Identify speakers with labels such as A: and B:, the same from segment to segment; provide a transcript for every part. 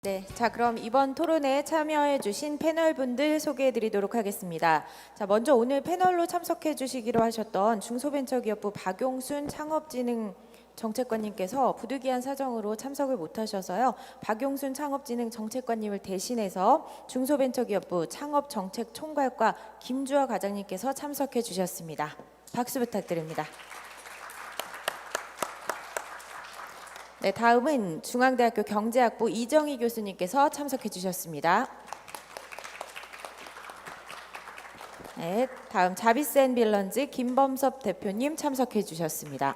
A: 네, 자 그럼 이번 토론에 참여해 주신 패널분들 소개해 드리도록 하겠습니다. 자, 먼저 오늘 패널로 참석해 주시기로 하셨던 중소벤처기업부 박용순 창업진흥 정책관님께서 부득이한 사정으로 참석을 못하셔서요. 박용순 창업진흥 정책관님을 대신해서 중소벤처기업부 창업정책총괄과 김주아 과장님께서 참석해 주셨습니다. 박수 부탁드립니다. 네, 다음은 중앙대학교 경제학부 이정희 교수님께서 참석해 주셨습니다. 네, 다음 자비스앤빌런즈 김범섭 대표님 참석해 주셨습니다.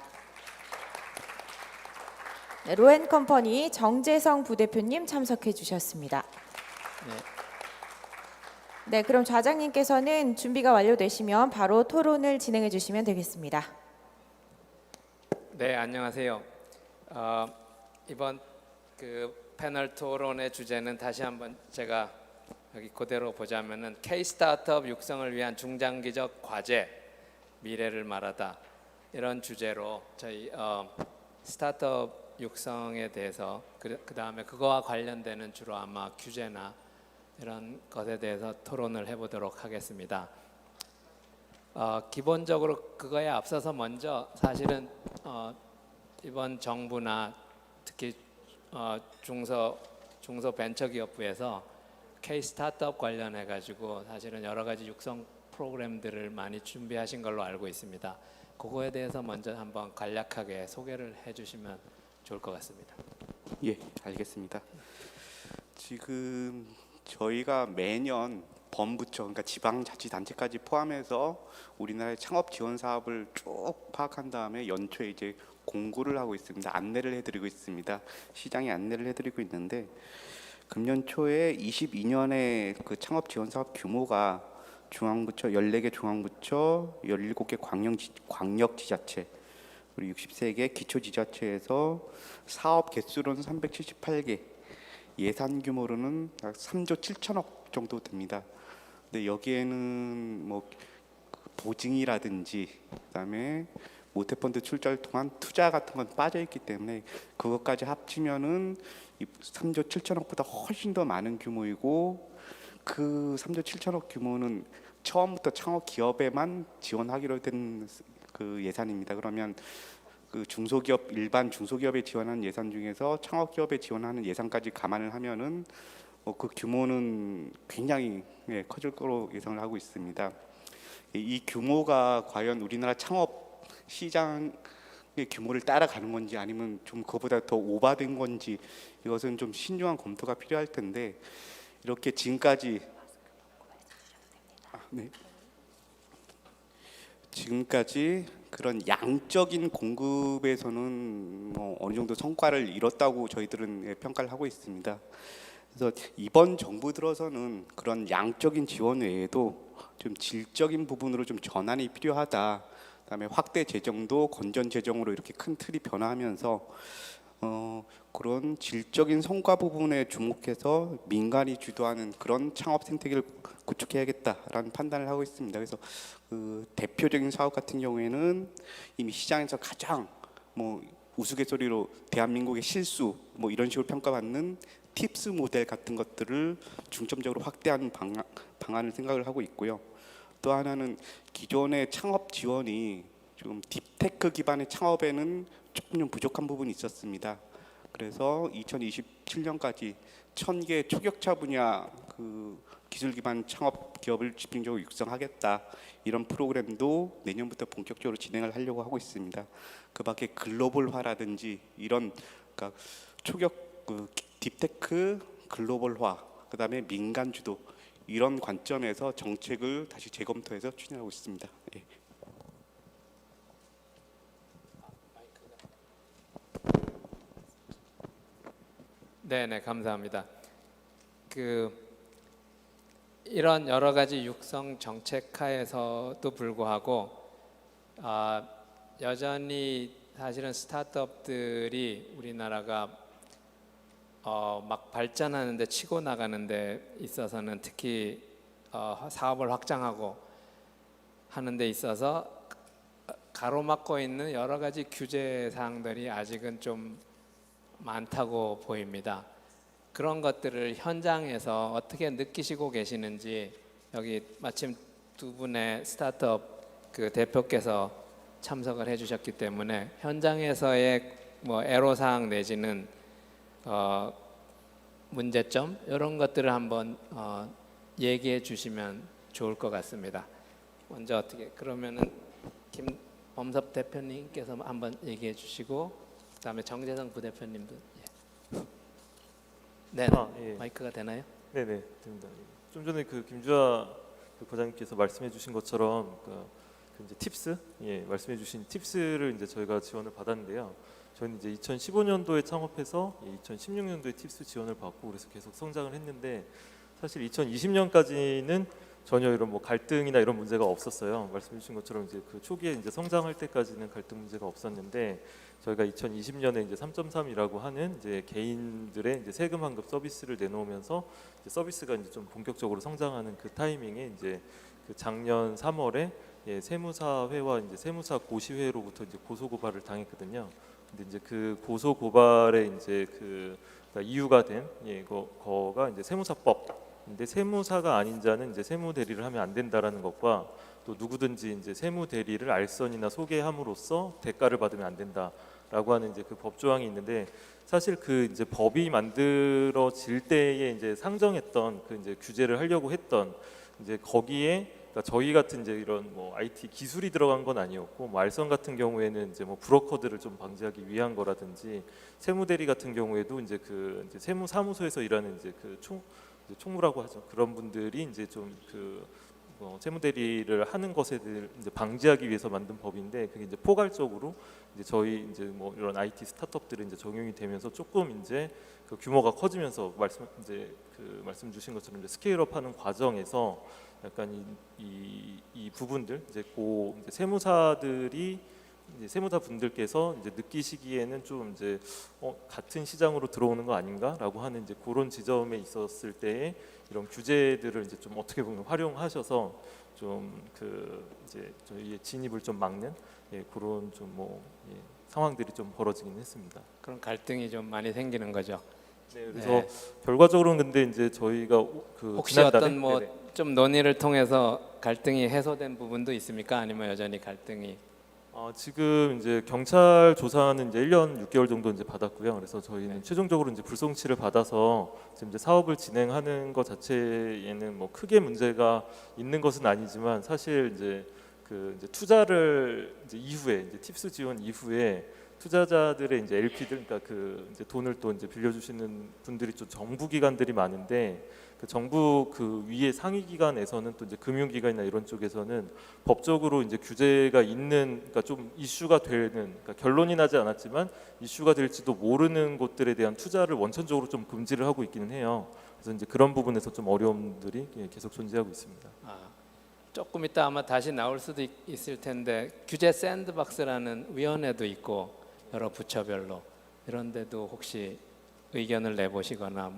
A: 네, 로엔컴퍼니 정재성 부대표님 참석해 주셨습니다. 네, 그럼 좌장님께서는 준비가 완료되시면 바로 토론을 진행해 주시면 되겠습니다.
B: 네, 안녕하세요. 이번 패널 토론의 주제는 다시 한번 제가 여기 그대로 보자면은 K 스타트업 육성을 위한 중장기적 과제 미래를 말하다 이런 주제로 저희 스타트업 육성에 대해서 그 다음에 그거와 관련되는 주로 아마 규제나 이런 것에 대해서 토론을 해보도록 하겠습니다. 기본적으로 그거에 앞서서 먼저 사실은 이번 정부나 특히 중소벤처기업부에서 K 스타트업 관련해 가지고 사실은 여러 가지 육성 프로그램들을 많이 준비하신 걸로 알고 있습니다. 그거에 대해서 먼저 한번 간략하게 소개를 해주시면 좋을 것 같습니다.
C: 예, 알겠습니다. 지금 저희가 매년 범부처, 그러니까 지방자치단체까지 포함해서 우리나라의 창업 지원 사업을 쭉 파악한 다음에 연초에 이제 공고를 하고 있습니다. 안내를 해드리고 있습니다. 시장에 안내를 해드리고 있는데 금년 초에 22년에 그 창업 지원 사업 규모가 중앙부처 14개 중앙부처, 17개 광역지자체, 그리고 63개 기초지자체에서 사업 개수로는 378개, 예산 규모로는 3조 7천억 정도 됩니다. 근데 여기에는 뭐 보증이라든지 그다음에 모태펀드 출자를 통한 투자 같은 건 빠져 있기 때문에 그것까지 합치면은 3조 7천억보다 훨씬 더 많은 규모이고, 그 3조 7천억 규모는 처음부터 창업 기업에만 지원하기로 된 그 예산입니다. 그러면 그 일반 중소기업에 지원하는 예산 중에서 창업 기업에 지원하는 예산까지 감안을 하면은 그 규모는 굉장히 커질 거로 예상을 하고 있습니다. 이 규모가 과연 우리나라 창업 시장의 규모를 따라가는 건지 아니면 좀 그보다 더 오바된 건지, 이것은 좀 신중한 검토가 필요할 텐데, 이렇게 지금까지 그런 양적인 공급에서는 뭐 어느 정도 성과를 이뤘다고 저희들은 평가를 하고 있습니다. 그래서 이번 정부 들어서는 그런 양적인 지원 외에도 좀 질적인 부분으로 좀 전환이 필요하다. 그다음에 확대 재정도 건전 재정으로 이렇게 큰 틀이 변화하면서 그런 질적인 성과 부분에 주목해서 민간이 주도하는 그런 창업 생태계를 구축해야겠다라는 판단을 하고 있습니다. 그래서 그 대표적인 사업 같은 경우에는 이미 시장에서 가장 뭐 우스갯소리로 대한민국의 실수 뭐 이런 식으로 평가받는 팁스 모델 같은 것들을 중점적으로 확대하는 방안을 생각을 하고 있고요. 또 하나는 기존의 창업 지원이 좀 딥테크 기반의 창업에는 조금 좀 부족한 부분이 있었습니다. 그래서 2027년까지 1000개 초격차 분야 그 기술 기반 창업 기업을 집중적으로 육성하겠다, 이런 프로그램도 내년부터 본격적으로 진행을 하려고 하고 있습니다. 그밖에 글로벌화라든지 이런 그러니까 딥테크 글로벌화, 그다음에 민간 주도, 이런 관점에서 정책을 다시 재검토해서 추진하고 있습니다. 예.
B: 네, 감사합니다. 이런 여러 가지 육성 정책 하에서도 불구하고 여전히 사실은 스타트업들이 우리나라가 막 발전하는데 치고 나가는데 있어서는 특히 사업을 확장하고 하는 데 있어서 가로막고 있는 여러 가지 규제 사항들이 아직은 좀 많다고 보입니다. 그런 것들을 현장에서 어떻게 느끼시고 계시는지, 여기 마침 두 분의 스타트업 그 대표께서 참석을 해주셨기 때문에 현장에서의 뭐 애로사항 내지는 문제점 이런 것들을 한번 얘기해 주시면 좋을 것 같습니다. 먼저 어떻게 그러면은 김범섭 대표님께서 한번 얘기해 주시고 그다음에 정재성 부대표님도 네,
D: 예.
B: 마이크가 되나요?
D: 네네 됩니다. 좀 전에 그 김주아 그 과장님께서 말씀해주신 것처럼 그 이제 팁스 말씀해주신 팁스를 이제 저희가 지원을 받았는데요. 저희는 이제 2015년도에 창업해서 2016년도에 팁스 지원을 받고 그래서 계속 성장을 했는데 사실 2020년까지는 전혀 이런 뭐 갈등이나 이런 문제가 없었어요. 말씀해주신 것처럼 이제 그 초기에 이제 성장할 때까지는 갈등 문제가 없었는데 저희가 2020년에 이제 3.3이라고 하는 이제 개인들의 이제 세금 환급 서비스를 내놓으면서 이제 서비스가 이제 좀 본격적으로 성장하는 그 타이밍에 이제 그 작년 3월에 세무사회와 이제 세무사 고시회로부터 이제 고소 고발을 당했거든요. 근데 이제 그 고소 고발에 이제 그러니까 이유가 된 거가 이제 세무사법. 근데 세무사가 아닌 자는 이제 세무 대리를 하면 안 된다라는 것과 또 누구든지 이제 세무 대리를 알선이나 소개함으로써 대가를 받으면 안 된다라고 하는 이제 그 법 조항이 있는데 사실 그 이제 법이 만들어질 때에 이제 상정했던 그 이제 규제를 하려고 했던 이제 거기에 그러니까 저희 같은 이제 이런 뭐 IT 기술이 들어간 건 아니었고 뭐 알선 같은 경우에는 이제 뭐 브로커들을 좀 방지하기 위한 거라든지 세무 대리 같은 경우에도 이제 그 이제 세무 사무소에서 일하는 이제 그 총무라고 하죠. 그런 분들이 이제 좀그 세무 대리를 하는 것에 이제 방지하기 위해서 만든 법인데 그게 이제 포괄적으로 이제 저희 이제 뭐 이런 IT 스타트업들이 이제 적용이 되면서 조금 이제 그 규모가 커지면서 말씀 주신 것처럼 이제 스케일업하는 과정에서 약간 이 부분들 이제 이제 세무사들이 이제 세무사 분들께서 이제 느끼시기에는 좀 이제 같은 시장으로 들어오는 거 아닌가라고 하는 이제 그런 지점에 있었을 때에 이런 규제들을 이제 좀 어떻게 보면 활용하셔서 좀 그 이제 저희의 진입을 좀 막는 그런 좀 상황들이 좀 벌어지긴 했습니다.
B: 그런 갈등이 좀 많이 생기는 거죠.
D: 네, 그래서 결과적으로는 근데 이제 저희가 그
B: 혹시
D: 지난달에
B: 어떤 뭐 좀 논의를 통해서 갈등이 해소된 부분도 있습니까? 아니면 여전히 갈등이
D: 지금 이제 경찰 조사는 이제 1년 6개월 정도 이제 받았고요. 그래서 저희는
B: 네.
D: 최종적으로 이제 불송치를 받아서 지금 이제 사업을 진행하는 것 자체에는 뭐 크게 문제가 있는 것은 아니지만 사실 이제 그 이제 투자를 이제 이후에 이제 팁스 지원 이후에 투자자들의 이제 LP들 그러니까 그 이제 돈을 또 이제 빌려주시는 분들이 좀 정부 기관들이 많은데 그 정부 그 위에 상위 기관에서는 또 이제 금융기관이나 이런 쪽에서는 법적으로 이제 규제가 있는 그러니까 좀 이슈가 되는 그러니까 결론이 나지 않았지만 이슈가 될지도 모르는 곳들에 대한 투자를 원천적으로 좀 금지를 하고 있기는 해요. 그래서 이제 그런 부분에서 좀 어려움들이 계속 존재하고 있습니다.
B: 조금 이따 아마 다시 나올 수도 있을 텐데 규제 샌드박스라는 위원회도 있고 여러 부처별로 이런데도 혹시 의견을 내보시거나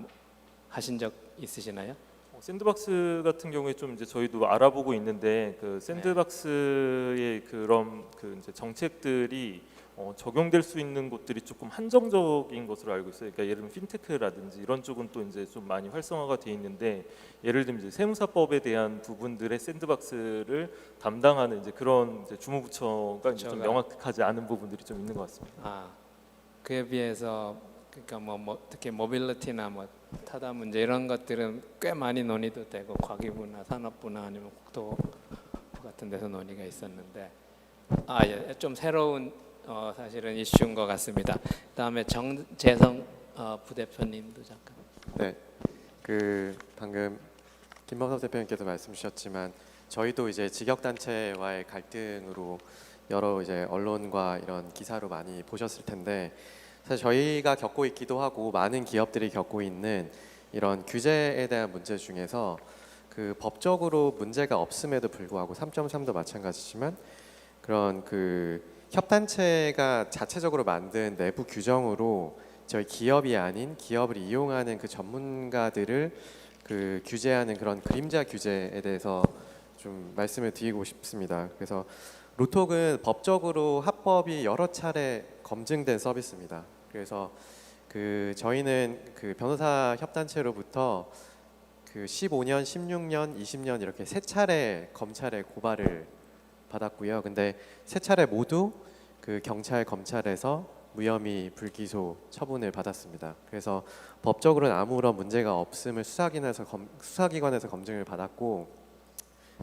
B: 하신 적 있으시나요?
D: 샌드박스 같은 경우에 좀 이제 저희도 알아보고 있는데 그 샌드박스의 그런 그 이제 정책들이 적용될 수 있는 곳들이 조금 한정적인 것으로 알고 있어요. 그러니까 예를 들면 핀테크라든지 이런 쪽은 또 이제 좀 많이 활성화가 돼 있는데 예를 들면 이제 세무사법에 대한 부분들의 샌드박스를 담당하는 이제 그런 이제 주무부처가 이제 좀 명확하지 않은 부분들이 좀 있는 것 같습니다.
B: 그에 비해서 그러니까 뭐 특히 모빌리티나 뭐 타다 문제 이런 것들은 꽤 많이 논의도 되고 과기부나 산업부나 아니면 국토부 같은 데서 논의가 있었는데 좀 새로운 사실은 이슈인 것 같습니다. 그다음에 정재성 부대표님도 잠깐.
E: 네, 그 방금 김범섭 대표님께서 말씀 주셨지만 저희도 이제 직역단체와의 갈등으로 여러 이제 언론과 이런 기사로 많이 보셨을 텐데 사실 저희가 겪고 있기도 하고 많은 기업들이 겪고 있는 이런 규제에 대한 문제 중에서 그 법적으로 문제가 없음에도 불구하고 3.3도 마찬가지지만 그런 그 협단체가 자체적으로 만든 내부 규정으로 저희 기업이 아닌 기업을 이용하는 그 전문가들을 그 규제하는 그런 그림자 규제에 대해서 좀 말씀을 드리고 싶습니다. 그래서 로톡은 법적으로 합법이 여러 차례 검증된 서비스입니다. 그래서 저희는 그 변호사 협단체로부터 그 15년, 16년, 20년 이렇게 세 차례 검찰에 고발을 받았고요. 근데 세 차례 모두 그 경찰, 검찰에서 무혐의 불기소 처분을 받았습니다. 그래서 법적으로는 아무런 문제가 없음을 수사기관에서 검증을 받았고,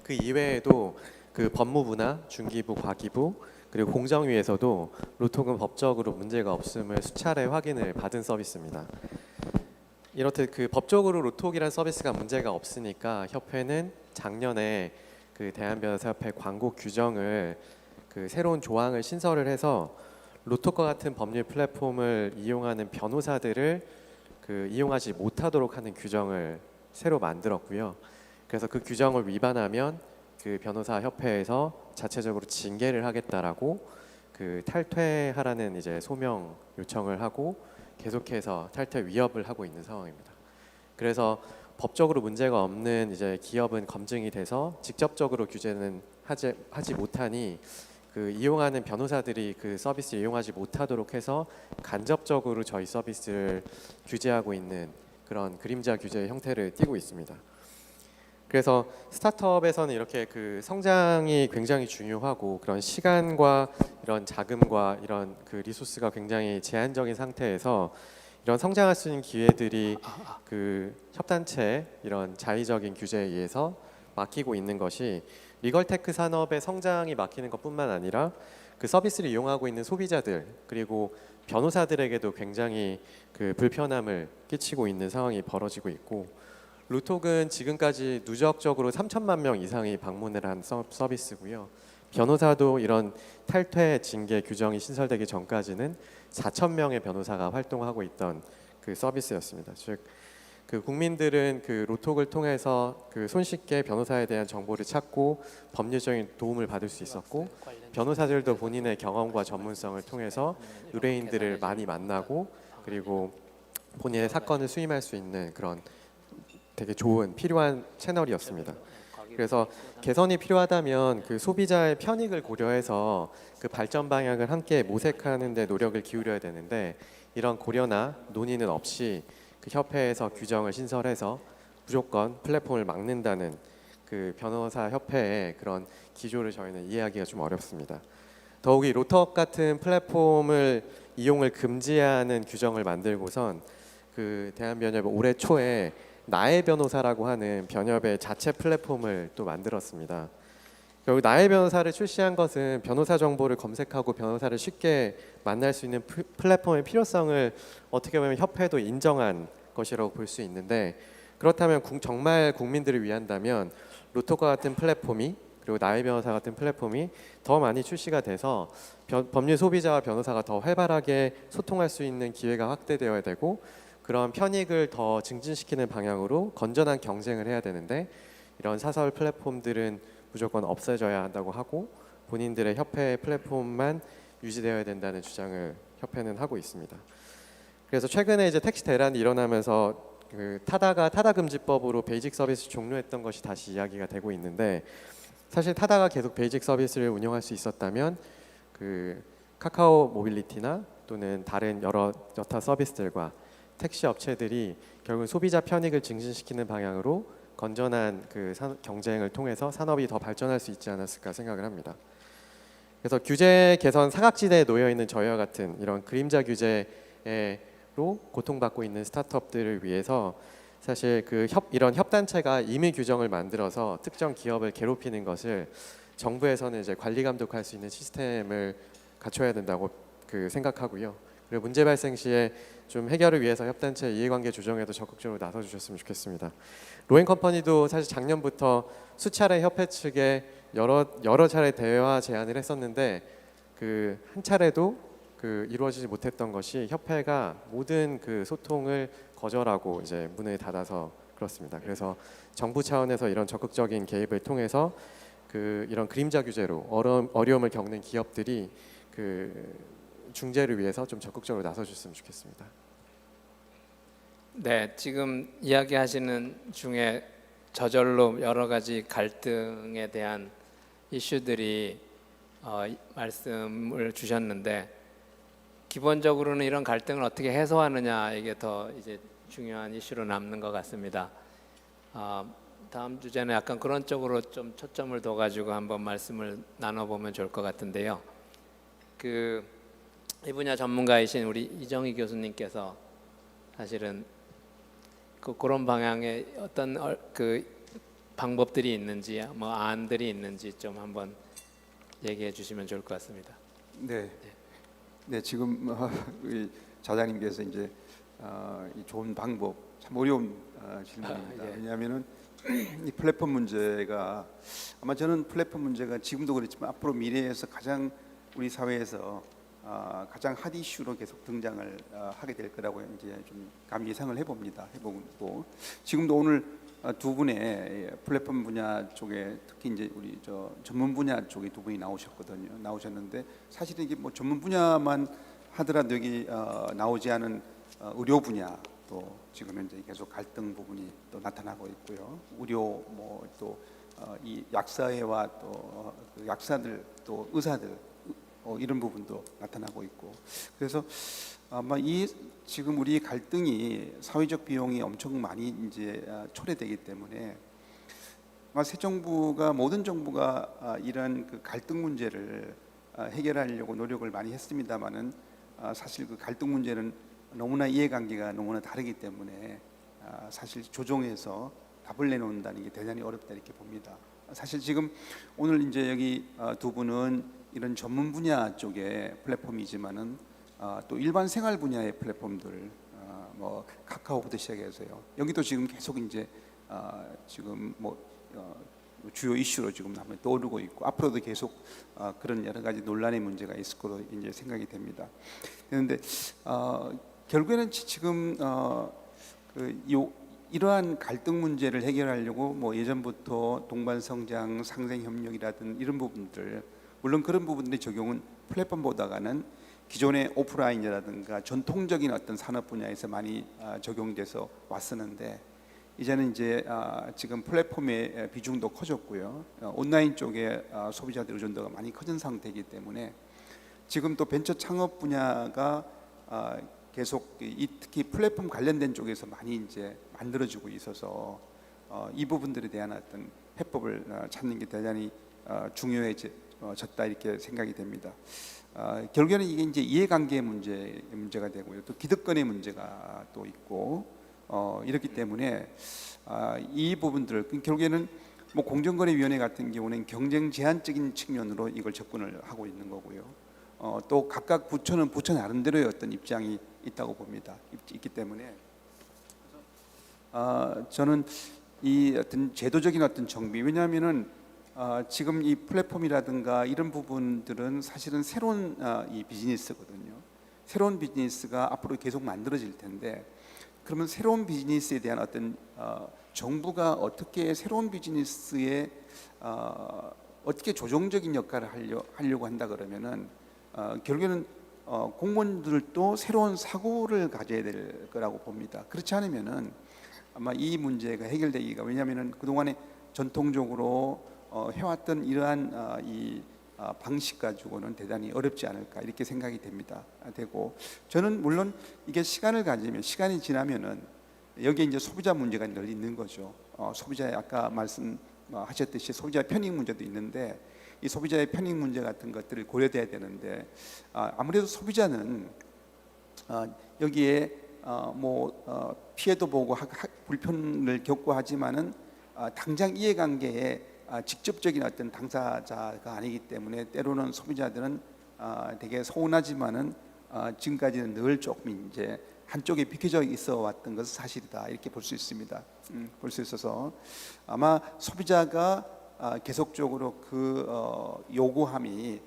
E: 그 이외에도 그 법무부나 중기부, 과기부 그리고 공정위에서도 로톡은 법적으로 문제가 없음을 수차례 확인을 받은 서비스입니다. 이렇듯 그 법적으로 로톡이란 서비스가 문제가 없으니까 협회는 작년에 그 대한변호사협회 광고 규정을 그 새로운 조항을 신설을 해서 로톡과 같은 법률 플랫폼을 이용하는 변호사들을 그 이용하지 못하도록 하는 규정을 새로 만들었고요. 그래서 그 규정을 위반하면 그 변호사 협회에서 자체적으로 징계를 하겠다라고 그 탈퇴하라는 이제 소명 요청을 하고 계속해서 탈퇴 위협을 하고 있는 상황입니다. 그래서 법적으로 문제가 없는 이제 기업은 검증이 돼서 직접적으로 규제는 하지 못하니 그 이용하는 변호사들이 그 서비스 이용하지 못하도록 해서 간접적으로 저희 서비스를 규제하고 있는 그런 그림자 규제 형태를 띠고 있습니다. 그래서 스타트업에서는 이렇게 그 성장이 굉장히 중요하고 그런 시간과 이런 자금과 이런 그 리소스가 굉장히 제한적인 상태에서 이런 성장할 수 있는 기회들이 그 협단체 이런 자의적인 규제에 의해서 막히고 있는 것이 리걸테크 산업의 성장이 막히는 것뿐만 아니라 그 서비스를 이용하고 있는 소비자들 그리고 변호사들에게도 굉장히 그 불편함을 끼치고 있는 상황이 벌어지고 있고, 로톡은 지금까지 누적적으로 3천만 명 이상이 방문을 한 서비스고요. 변호사도 이런 탈퇴 징계 규정이 신설되기 전까지는 4천 명의 변호사가 활동하고 있던 그 서비스였습니다. 즉, 그 국민들은 그 로톡을 통해서 그 손쉽게 변호사에 대한 정보를 찾고 법률적인 도움을 받을 수 있었고, 변호사들도 본인의 경험과 전문성을 통해서 의뢰인들을 많이 만나고 그리고 본인의 사건을 수임할 수 있는 그런 되게 좋은 필요한 채널이었습니다. 그래서 개선이 필요하다면 그 소비자의 편익을 고려해서 그 발전 방향을 함께 모색하는 데 노력을 기울여야 되는데, 이런 고려나 논의는 없이 그 협회에서 규정을 신설해서 무조건 플랫폼을 막는다는 그 변호사 협회의 그런 기조를 저희는 이해하기가 좀 어렵습니다. 더욱이 로톡 같은 플랫폼을 이용을 금지하는 규정을 만들고선 그 대한변협이 올해 초에 나의 변호사라고 하는 변협의 자체 플랫폼을 또 만들었습니다. 결국 나의 변호사를 출시한 것은 변호사 정보를 검색하고 변호사를 쉽게 만날 수 있는 플랫폼의 필요성을 어떻게 보면 협회도 인정한 것이라고 볼 수 있는데, 그렇다면 정말 국민들을 위한다면 로톡과 같은 플랫폼이 그리고 나의 변호사 같은 플랫폼이 더 많이 출시가 돼서 법률 소비자와 변호사가 더 활발하게 소통할 수 있는 기회가 확대되어야 되고, 그런 편익을 더 증진시키는 방향으로 건전한 경쟁을 해야 되는데, 이런 사설 플랫폼들은 무조건 없애져야 한다고 하고 본인들의 협회 플랫폼만 유지되어야 된다는 주장을 협회는 하고 있습니다. 그래서 최근에 이제 택시 대란이 일어나면서 그 타다가 타다금지법으로 베이직 서비스 종료했던 것이 다시 이야기가 되고 있는데, 사실 타다가 계속 베이직 서비스를 운영할 수 있었다면 그 카카오 모빌리티나 또는 다른 여타 서비스들과 택시 업체들이 결국 소비자 편익을 증진시키는 방향으로 건전한 그 경쟁을 통해서 산업이 더 발전할 수 있지 않았을까 생각을 합니다. 그래서 규제 개선 사각지대에 놓여 있는 저희와 같은 이런 그림자 규제로 고통받고 있는 스타트업들을 위해서 사실 이런 협단체가 임의 규정을 만들어서 특정 기업을 괴롭히는 것을 정부에서는 이제 관리 감독할 수 있는 시스템을 갖춰야 된다고 생각하고요. 그리고 문제 발생 시에 좀 해결을 위해서 협단체 이해관계 조정에도 적극적으로 나서 주셨으면 좋겠습니다. 로엔컴퍼니도 사실 작년부터 수차례 협회 측에 여러 차례 대화 제안을 했었는데 그 한 차례도 이루어지지 못했던 것이 협회가 모든 그 소통을 거절하고 이제 문을 닫아서 그렇습니다. 그래서 정부 차원에서 이런 적극적인 개입을 통해서 이런 그림자 규제로 어려움을 겪는 기업들이 중재를 위해서 좀 적극적으로 나서줬으면 좋겠습니다.
B: 네, 지금 이야기하시는 중에 저절로 여러 가지 갈등에 대한 이슈들이 말씀을 주셨는데, 기본적으로는 이런 갈등을 어떻게 해소하느냐 이게 더 이제 중요한 이슈로 남는 것 같습니다. 다음 주제는 약간 그런 쪽으로 좀 초점을 둬가지고 한번 말씀을 나눠보면 좋을 것 같은데요. 이 분야 전문가이신 우리 이정희 교수님께서 사실은 그런 방향의 어떤 그 방법들이 있는지 뭐 안들이 있는지 좀 한번 얘기해 주시면 좋을 것 같습니다.
F: 네, 네 지금 우리 자장님께서 이제 이 좋은 방법 참 어려운 질문입니다.
B: 예.
F: 왜냐하면은 이 플랫폼 문제가 아마 저는 플랫폼 문제가 지금도 그렇지만 앞으로 미래에서 가장 우리 사회에서 가장 핫 이슈로 계속 등장을 하게 될 거라고 이제 좀 감 예상을 해보고 지금도 오늘 두 분의 플랫폼 분야 쪽에 특히 이제 우리 전문 분야 쪽에 두 분이 나오셨는데 사실은 이게 뭐 전문 분야만 하더라도 여기 나오지 않은 의료 분야 또 지금 현재 계속 갈등 부분이 또 나타나고 있고요. 의료 뭐 또 이 약사회와 또 그 약사들 또 의사들 이런 부분도 나타나고 있고 그래서 아마 이 지금 우리 갈등이 사회적 비용이 엄청 많이 이제 초래되기 때문에 아마 새 정부가 모든 정부가 이런 그 갈등 문제를 해결하려고 노력을 많이 했습니다만은 사실 그 갈등 문제는 너무나 이해관계가 너무나 다르기 때문에 사실 조정해서 답을 내놓는다는 게 대단히 어렵다 이렇게 봅니다. 사실 지금 오늘 이제 여기 두 분은 이런 전문 분야 쪽의 플랫폼이지만은 또 일반 생활 분야의 플랫폼들 뭐 카카오부터 시작해서요. 여기도 지금 계속 이제 지금 뭐 주요 이슈로 지금 한번 떠오르고 있고 앞으로도 계속 그런 여러 가지 논란의 문제가 있을 거로 이제 생각이 됩니다. 그런데 결국에는 지금 이러한 갈등 문제를 해결하려고 뭐 예전부터 동반성장, 상생협력이라든 이런 부분들 물론 그런 부분들의 적용은 플랫폼보다가는 기존의 오프라인이라든가 전통적인 어떤 산업 분야에서 많이 적용돼서 왔었는데 이제는 이제 지금 플랫폼의 비중도 커졌고요. 온라인 쪽에 소비자들 의존도가 많이 커진 상태이기 때문에 지금 또 벤처 창업 분야가 계속 특히 플랫폼 관련된 쪽에서 많이 이제 만들어지고 있어서 이 부분들에 대한 어떤 해법을 찾는 게 대단히 중요해졌다 이렇게 생각이 됩니다. 결국에는 이게 이제 이해관계 문제가 되고요. 또 기득권의 문제가 또 있고 이렇기 때문에 이 부분들 결국에는 뭐 공정거래위원회 같은 경우는 경쟁 제한적인 측면으로 이걸 접근을 하고 있는 거고요. 또 각각 부처는 부처 나름대로의 어떤 입장이 있다고 봅니다. 있기 때문에 저는 이 어떤 제도적인 어떤 정비 왜냐하면은 지금 이 플랫폼이라든가 이런 부분들은 사실은 새로운 이 비즈니스거든요. 새로운 비즈니스가 앞으로 계속 만들어질 텐데 그러면 새로운 비즈니스에 대한 어떤 정부가 어떻게 새로운 비즈니스에 어떻게 조정적인 역할을 하려고 한다 그러면은 결국에는 공무원들도 새로운 사고를 가져야 될 거라고 봅니다. 그렇지 않으면은 아마 이 문제가 해결되기가 왜냐하면은 그동안에 전통적으로 해왔던 이러한 이 방식 가지고는 대단히 어렵지 않을까 이렇게 생각이 되고 저는 물론 이게 시간을 가지면 시간이 지나면은 여기에 이제 소비자 문제가 늘 있는 거죠. 소비자의 아까 말씀하셨듯이 소비자 편익 문제도 있는데 이 소비자의 편익 문제 같은 것들을 고려돼야 되는데 아무래도 소비자는 여기에 피해도 보고 불편을 겪고 하지만은 당장 이해관계에 직접적인 어떤 당사자가 아니기 때문에 때로는 소비자들은 되게 서운하지만은 지금까지는 늘 조금 이제 한쪽에 비켜져 있어 왔던 것은 사실이다 이렇게 볼 수 있습니다. 볼 수 있어서 아마 소비자가 계속적으로 그 요구함이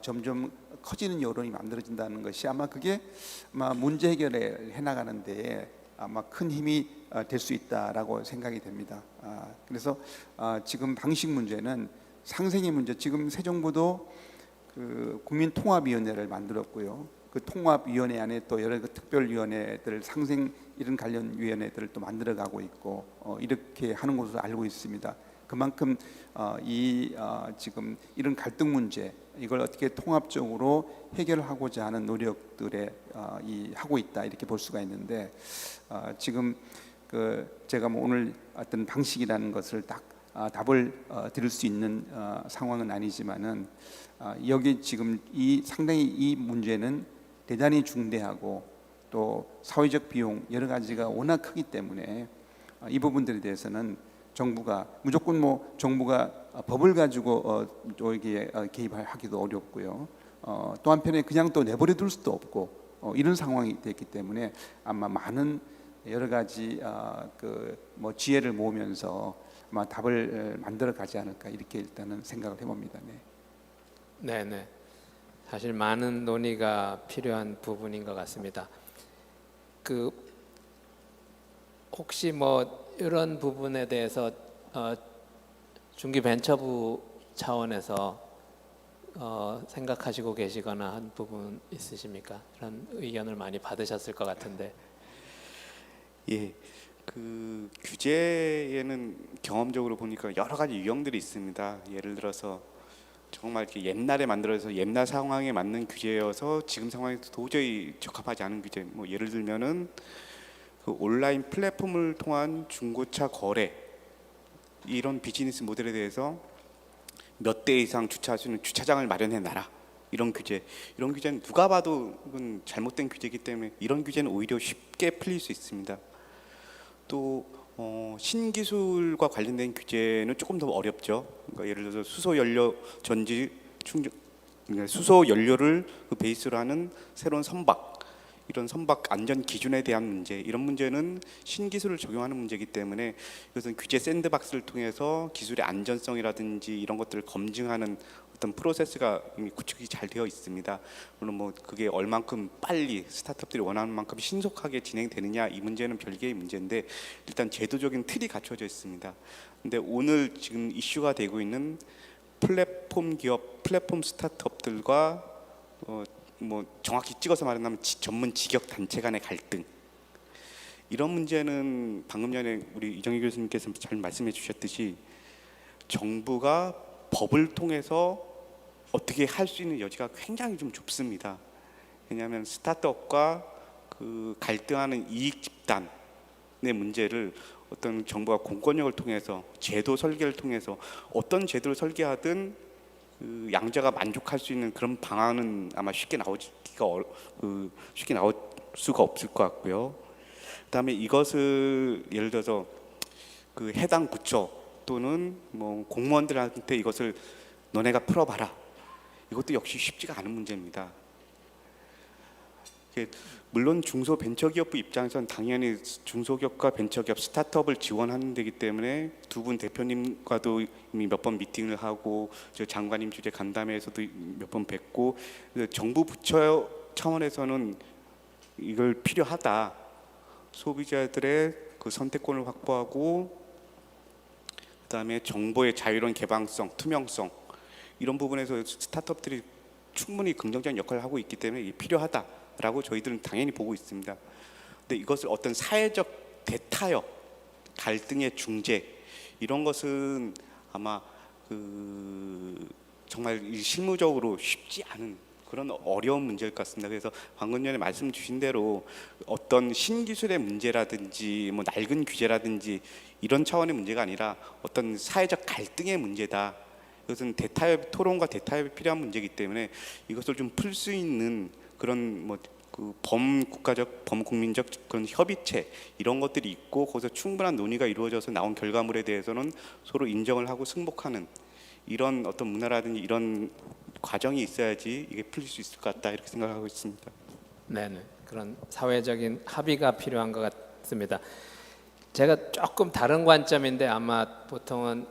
F: 점점 커지는 여론이 만들어진다는 것이 아마 그게 아마 문제 해결을 해나가는데 아마 큰 힘이 될 수 있다라고 생각이 됩니다. 그래서 지금 방식 문제는 상생의 문제 지금 새 정부도 그 국민통합위원회를 만들었고요. 그 통합위원회 안에 또 여러 특별위원회들 상생 이런 관련 위원회들을 또 만들어가고 있고 이렇게 하는 것으로 알고 있습니다. 그만큼 지금 이런 갈등 문제 이걸 어떻게 통합적으로 해결하고자 하는 노력들에 하고 있다 이렇게 볼 수가 있는데 지금 제가 뭐 오늘 어떤 방식이라는 것을 딱 답을 드릴 수 있는 상황은 아니지만은 여기 지금 상당히 이 문제는 대단히 중대하고 또 사회적 비용 여러 가지가 워낙 크기 때문에 이 부분들에 대해서는 정부가 무조건 뭐 정부가 법을 가지고 또 이게 개입하기도 어렵고요. 또 한편에 그냥 또 내버려 둘 수도 없고 이런 상황이 됐기 때문에 아마 많은 여러 가지 뭐 지혜를 모으면서 아마 답을 만들어 가지 않을까 이렇게 일단은 생각을 해봅니다. 네.
B: 네. 사실 많은 논의가 필요한 부분인 것 같습니다. 혹시 뭐 이런 부분에 대해서 중기벤처부 차원에서 생각하시고 계시거나 한 부분 있으십니까? 이런 의견을 많이 받으셨을 것 같은데.
C: 예, 규제에는 경험적으로 보니까 여러 가지 유형들이 있습니다. 예를 들어서 정말 이렇게 옛날에 만들어서 옛날 상황에 맞는 규제여서 지금 상황에서 도저히 적합하지 않은 규제. 뭐 예를 들면은 온라인 플랫폼을 통한 중고차 거래 이런 비즈니스 모델에 대해서 몇 대 이상 주차할 수 있는 주차장을 마련해 놔라. 이런 규제는 누가 봐도 이건 잘못된 규제이기 때문에 이런 규제는 오히려 쉽게 풀릴 수 있습니다. 또 신기술과 관련된 규제는 조금 더 어렵죠. 그러니까 예를 들어서 수소 연료 전지 충전, 그러니까 수소 연료를 베이스로 하는 새로운 선박, 이런 선박 안전 기준에 대한 문제, 이런 문제는 신기술을 적용하는 문제이기 때문에 이것은 규제 샌드박스를 통해서 기술의 안전성이라든지 이런 것들을 검증하는 어떤 프로세스가 이미 구축이 잘 되어 있습니다. 물론 뭐 그게 얼만큼 빨리 스타트업들이 원하는 만큼 신속하게 진행되느냐 이 문제는 별개의 문제인데 일단 제도적인 틀이 갖춰져 있습니다. 근데 오늘 지금 이슈가 되고 있는 플랫폼 기업, 플랫폼 스타트업들과 뭐 정확히 찍어서 말하면 전문 직역 단체 간의 갈등, 이런 문제는 방금 전에 우리 이정희 교수님께서 잘 말씀해 주셨듯이 정부가 법을 통해서 어떻게 할 수 있는 여지가 굉장히 좀 좁습니다. 왜냐하면 스타트업과 갈등하는 이익 집단의 문제를 어떤 정부가 공권력을 통해서 제도 설계를 통해서 어떤 제도를 설계하든 양자가 만족할 수 있는 그런 방안은 아마 쉽게 나올 수가 없을 것 같고요. 그다음에 이것을 예를 들어서 해당 부처 또는 뭐 공무원들한테 이것을 너네가 풀어봐라. 이것도 역시 쉽지가 않은 문제입니다. 물론 중소벤처기업부 입장에서는 당연히 중소기업과 벤처기업, 스타트업을 지원하는 데기 때문에 두 분 대표님과도 이미 몇 번 미팅을 하고 저 장관님 주재 간담회에서도 몇 번 뵙고 정부 부처 차원에서는 이걸 필요하다. 소비자들의 선택권을 확보하고 그다음에 정보의 자유로운 개방성, 투명성 이런 부분에서 스타트업들이 충분히 긍정적인 역할을 하고 있기 때문에 이게 필요하다라고 저희들은 당연히 보고 있습니다. 근데 이것을 어떤 사회적 대타협, 갈등의 중재 이런 것은 아마 정말 실무적으로 쉽지 않은 그런 어려운 문제일 것 같습니다. 그래서 방금 전에 말씀 주신 대로 어떤 신기술의 문제라든지 뭐 낡은 규제라든지 이런 차원의 문제가 아니라 어떤 사회적 갈등의 문제다. 이것은 토론과 대타협이 필요한 문제이기 때문에 이것을 좀 풀 수 있는 그런 범국가적, 범국민적 그런 협의체 이런 것들이 있고 거기서 충분한 논의가 이루어져서 나온 결과물에 대해서는 서로 인정을 하고 승복하는 이런 어떤 문화라든지 이런 과정이 있어야지 이게 풀릴 수 있을 것 같다 이렇게 생각하고 있습니다.
B: 네, 그런 사회적인 합의가 필요한 것 같습니다. 제가 조금 다른 관점인데 아마 보통은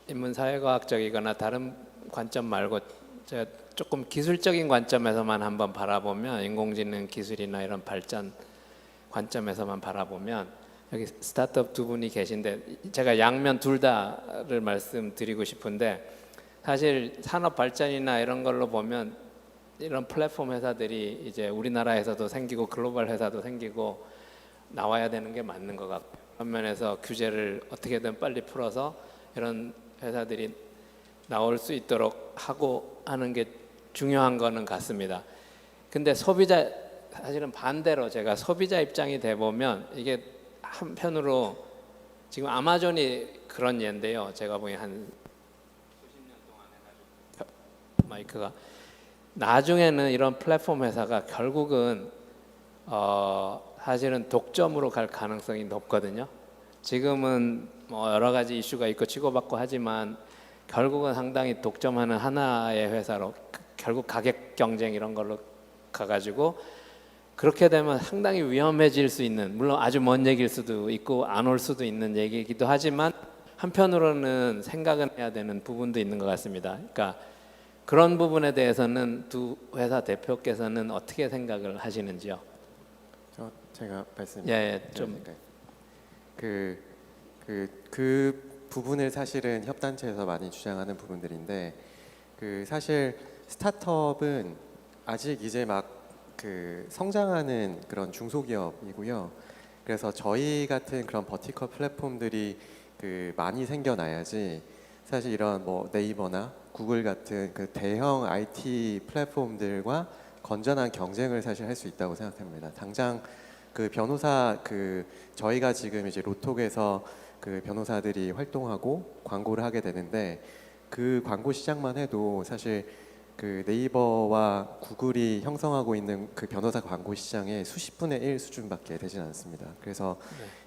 B: 인문사회과학적이거나 다른 관점 말고 제가 조금 기술적인 관점에서만 한번 바라보면 인공지능 기술이나 이런 발전 관점에서만 바라보면 여기 스타트업 두 분이 계신데 제가 양면 둘 다를 말씀드리고 싶은데 사실 산업 발전이나 이런 걸로 보면 이런 플랫폼 회사들이 이제 우리나라에서도 생기고 글로벌 회사도 생기고 나와야 되는 게 맞는 것 같고 그런 면에서 규제를 어떻게든 빨리 풀어서 이런 회사들이 나올 수 있도록 하고 하는 게 중요한 거는 같습니다. 근데 소비자 사실은 반대로 제가 소비자 입장이 돼 보면 이게 한편으로 지금 아마존이 그런 예인데요. 제가 보기엔 한 수십 년 동안 해가지고 마이크가 나중에는 이런 플랫폼 회사가 결국은 사실은 독점으로 갈 가능성이 높거든요. 지금은 뭐 여러 가지 이슈가 있고 치고받고 하지만 결국은 상당히 독점하는 하나의 회사로 결국 가격 경쟁 이런 걸로 가가지고 그렇게 되면 상당히 위험해질 수 있는, 물론 아주 먼 얘기일 수도 있고 안 올 수도 있는 얘기이기도 하지만 한편으로는 생각은 해야 되는 부분도 있는 것 같습니다. 그러니까 그런 부분에 대해서는 두 회사 대표께서는 어떻게 생각을 하시는지요?
E: 제가 말씀
B: 좀
E: 그 부분을 사실은 협단체에서 많이 주장하는 부분들인데 사실 스타트업은 아직 이제 막 성장하는 그런 중소기업이고요. 그래서 저희 같은 그런 버티컬 플랫폼들이 많이 생겨나야지 사실 이런 뭐 네이버나 구글 같은 대형 IT 플랫폼들과 건전한 경쟁을 사실 할 수 있다고 생각합니다. 당장 변호사 저희가 지금 이제 로톡에서 변호사들이 활동하고 광고를 하게 되는데 그 광고 시장만 해도 사실 네이버와 구글이 형성하고 있는 변호사 광고 시장의 수십 분의 1 수준밖에 되진 않습니다. 그래서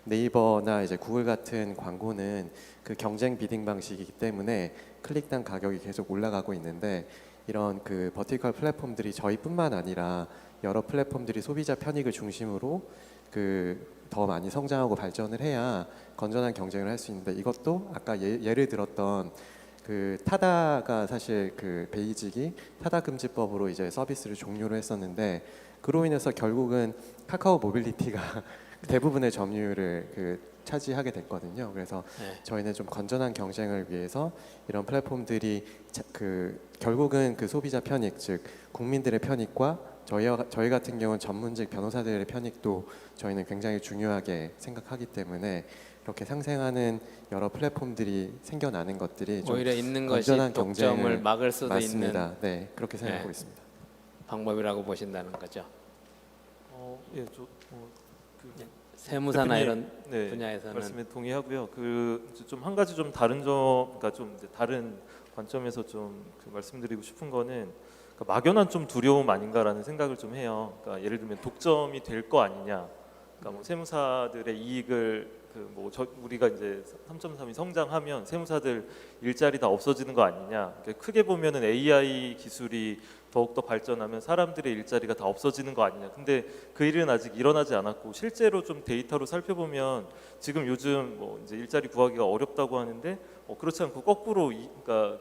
E: 네이버나 이제 구글 같은 광고는 경쟁 비딩 방식이기 때문에 클릭당 가격이 계속 올라가고 있는데 이런 버티컬 플랫폼들이 저희뿐만 아니라 여러 플랫폼들이 소비자 편익을 중심으로 더 많이 성장하고 발전을 해야 건전한 경쟁을 할 수 있는데 이것도 아까 예를 들었던 타다가 사실 베이직이 타다 금지법으로 이제 서비스를 종료를 했었는데 그로 인해서 결국은 카카오 모빌리티가 대부분의 점유율을 차지하게 됐거든요. 그래서 저희는 좀 건전한 경쟁을 위해서 이런 플랫폼들이 결국은 소비자 편익, 즉 국민들의 편익과 저희 같은 경우는 전문직 변호사들의 편익도 저희는 굉장히 중요하게 생각하기 때문에 이렇게 상생하는 여러 플랫폼들이 생겨나는 것들이 좀
B: 오히려 있는 것이
E: 건전한
B: 독점을
E: 경쟁을
B: 막을 수도
E: 맞습니다.
B: 있는
E: 네, 그렇게 생각하고 있습니다.
B: 방법이라고 보신다는 거죠. 세무사나
D: 대표님,
B: 이런 분야에서는
D: 말씀에 동의하고요. 좀 한 가지 좀 다른 그러니까 좀 이제 다른 관점에서 좀 말씀드리고 싶은 거는 막연한 좀 두려움 아닌가라는 생각을 좀 해요. 그러니까 예를 들면 독점이 될 거 아니냐. 그러니까 뭐 세무사들의 이익을 우리가 이제 3.3이 성장하면 세무사들 일자리 다 없어지는 거 아니냐. 그러니까 크게 보면은 AI 기술이 더욱더 발전하면 사람들의 일자리가 다 없어지는 거 아니냐. 근데 그 일은 아직 일어나지 않았고 실제로 좀 데이터로 살펴보면 지금 요즘 이제 일자리 구하기가 어렵다고 하는데 그렇지 않고 거꾸로 그러니까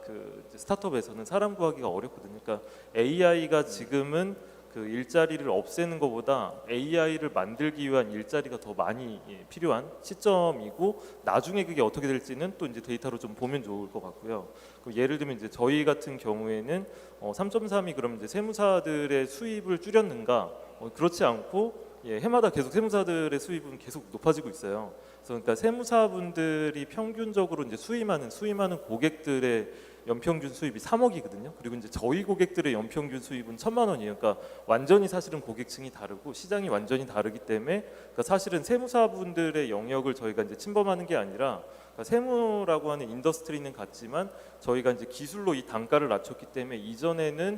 D: 이제 스타트업에서는 사람 구하기가 어렵거든요. 그러니까 AI가 지금은 일자리를 없애는 것보다 AI를 만들기 위한 일자리가 더 많이 필요한 시점이고 나중에 그게 어떻게 될지는 또 이제 데이터로 좀 보면 좋을 것 같고요. 예를 들면 이제 저희 같은 경우에는 3.3이 그럼 이제 세무사들의 수입을 줄였는가? 그렇지 않고 해마다 계속 세무사들의 수입은 계속 높아지고 있어요. 그래서 그러니까 세무사분들이 평균적으로 이제 수임하는 고객들의 연평균 수입이 3억이거든요. 그리고 이제 저희 고객들의 연평균 수입은 1,000만 원이에요. 그러니까 완전히 사실은 고객층이 다르고 시장이 완전히 다르기 때문에 그러니까 사실은 세무사분들의 영역을 저희가 이제 침범하는 게 아니라 그러니까 세무라고 하는 인더스트리는 같지만 저희가 이제 기술로 이 단가를 낮췄기 때문에 이전에는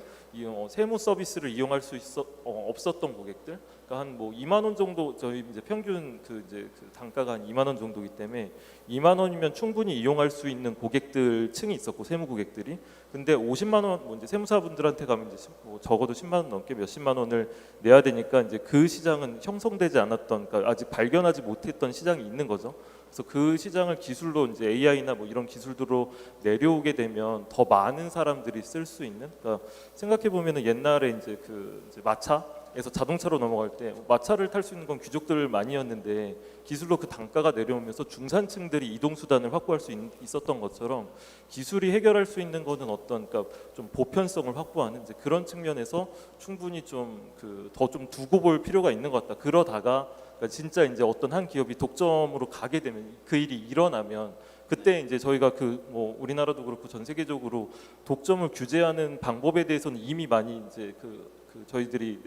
D: 세무 서비스를 이용할 수 없었던 고객들, 그러니까 한 2만 원 정도 저희 이제 평균 단가가 한 2만 원 정도이기 때문에 2만 원이면 충분히 이용할 수 있는 고객들 층이 있었고 세무 고객들이. 근데 50만 원 이제 세무사분들한테 가면 이제 적어도 10만 원 넘게 몇십만 원을 내야 되니까 이제 그 시장은 형성되지 않았던, 그러니까 아직 발견하지 못했던 시장이 있는 거죠. 그래서 그 시장을 기술로 이제 AI나 이런 기술들로 내려오게 되면 더 많은 사람들이 쓸 수 있는. 그러니까 생각해 보면은 옛날에 이제 이제 마차에서 자동차로 넘어갈 때 마차를 탈 수 있는 건 귀족들만이었는데 기술로 그 단가가 내려오면서 중산층들이 이동 수단을 확보할 수 있었던 것처럼 기술이 해결할 수 있는 거는 그러니까 좀 보편성을 확보하는 이제 그런 측면에서 충분히 좀 더 좀 두고 볼 필요가 있는 것 같다. 그러다가 그러니까 진짜 이제 어떤 한 기업이 독점으로 가게 되면 그 일이 일어나면 그때 이제 저희가 그 뭐 우리나라도 그렇고 전 세계적으로 독점을 규제하는 방법에 대해서는 이미 많이 이제 그 저희들이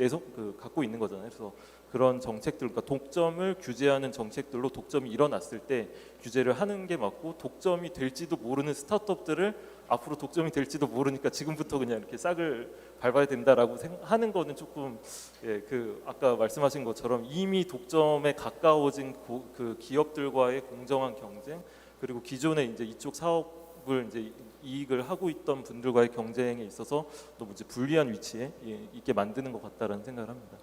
D: 갖고 있는 거잖아요. 그래서 그런 정책들, 그러니까 독점을 규제하는 정책들로 독점이 일어났을 때 규제를 하는 게 맞고, 독점이 될지도 모르는 스타트업들을 앞으로 독점이 될지도 모르니까 지금부터 그냥 이렇게 싹을 밟아야 된다라고 하는 거는 조금 그 아까 말씀하신 것처럼 이미 독점에 가까워진 그 기업들과의 공정한 경쟁, 그리고 기존에 이제 이쪽 사업을 이제 이익을 하고 있던 분들과의 경쟁에 있어서 너무 이제 불리한 위치에 있게 만드는 것 같다라는 생각을 합니다.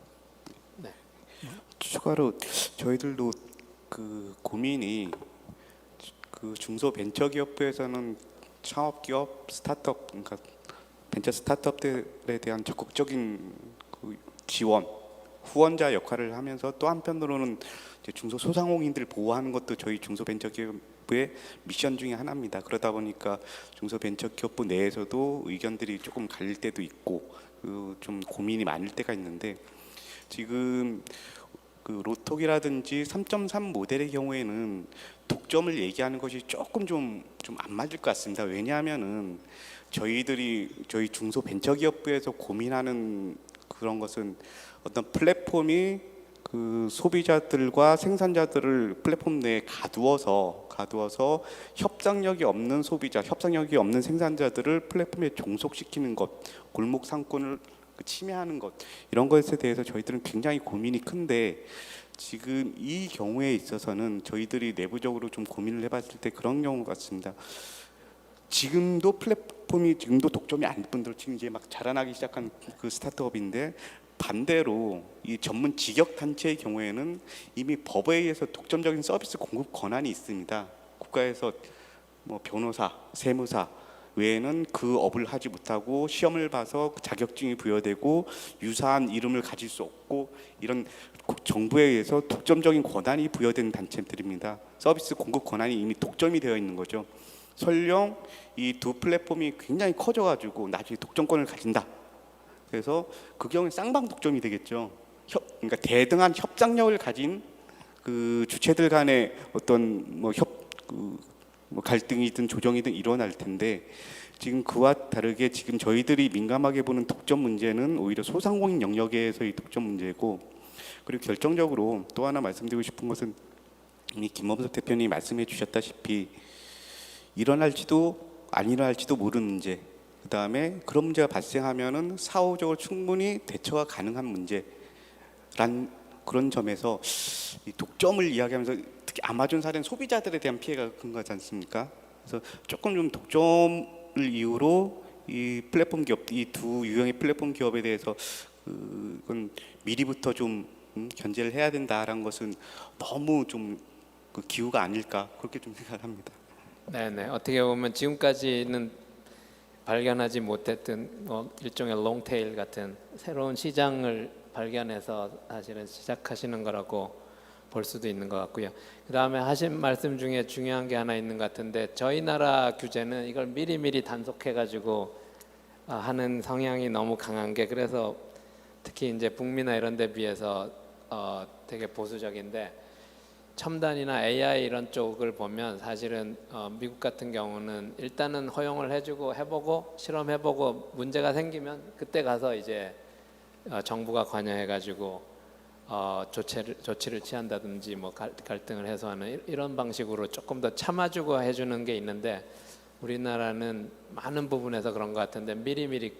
C: 추가로 저희들도 그 고민이 그 중소벤처기업부에서는 창업기업, 스타트업, 그러니까 벤처 스타트업들에 대한 적극적인 그 지원, 후원자 역할을 하면서 또 한편으로는 이제 중소소상공인들 보호하는 것도 저희 중소벤처기업부의 미션 중에 하나입니다. 그러다 보니까 중소벤처기업부 내에서도 의견들이 조금 갈릴 때도 있고 좀 고민이 많을 때가 있는데, 지금 그 로톡이라든지 3.3 모델의 경우에는 독점을 얘기하는 것이 조금 좀 안 맞을 것 같습니다. 왜냐하면은 저희 중소벤처기업부에서 고민하는 그런 것은 어떤 플랫폼이 그 소비자들과 생산자들을 플랫폼 내에 가두어서 협상력이 없는 소비자, 협상력이 없는 생산자들을 플랫폼에 종속시키는 것, 골목 상권을 침해하는 것, 이런 것에 대해서 저희들은 굉장히 고민이 큰데, 지금 이 경우에 있어서는 저희들이 내부적으로 좀 고민을 해봤을 때 그런 경우 같습니다. 지금도 플랫폼이 지금도 독점이 아닌 분들 지금 이제 막 자라나기 시작한 그 스타트업인데, 반대로 이 전문 직역 단체의 경우에는 이미 법에 의해서 독점적인 서비스 공급 권한이 있습니다. 국가에서 뭐 변호사, 세무사 외에는 그 업을 하지 못하고 시험을 봐서 자격증이 부여되고 유사한 이름을 가질 수 없고, 이런 정부에 의해서 독점적인 권한이 부여된 단체들입니다. 서비스 공급 권한이 이미 독점이 되어 있는 거죠. 설령 이 두 플랫폼이 굉장히 커져가지고 나중에 독점권을 가진다. 그래서 그 경우에 쌍방 독점이 되겠죠. 그러니까 대등한 협상력을 가진 그 주체들 간의 어떤 뭐 갈등이든 조정이든 일어날 텐데, 지금 그와 다르게 지금 저희들이 민감하게 보는 독점 문제는 오히려 소상공인 영역에서의 독점 문제고, 그리고 결정적으로 또 하나 말씀드리고 싶은 것은 이미 김범석 대표님이 말씀해 주셨다시피 일어날지도 안 일어날지도 모르는 문제, 그 다음에 그런 문제가 발생하면은 사후적으로 충분히 대처가 가능한 문제란 그런 점에서 이 독점을 이야기하면서 특히 아마존 사례는 소비자들에 대한 피해가 큰 거지 않습니까? 그래서 조금 좀 독점을 이유로 이 플랫폼 기업, 이 두 유형의 플랫폼 기업에 대해서 그건 미리부터 좀 견제를 해야 된다라는 것은 너무 좀 그 기우가 아닐까, 그렇게 좀 생각합니다.
B: 네네. 어떻게 보면 지금까지는 발견하지 못했던 일종의 롱테일 같은 새로운 시장을 발견해서 사실은 시작하시는 거라고 볼 수도 있는 것 같고요. 그 다음에 하신 말씀 중에 중요한 게 하나 있는 것 같은데, 저희 나라 규제는 이걸 미리미리 단속해가지고 하는 성향이 너무 강한 게, 그래서 특히 이제 북미나 이런 데 비해서 되게 보수적인데, 첨단이나 AI 이런 쪽을 보면 사실은 미국 같은 경우는 일단은 허용을 해주고 해보고 실험해보고 문제가 생기면 그때 가서 이제 정부가 관여해가지고 조치를 취한다든지 뭐 갈등을 해소하는 이런 방식으로 조금 더 참아주고 해주는 게 있는데, 우리나라는 많은 부분에서 그런 것 같은데 미리미리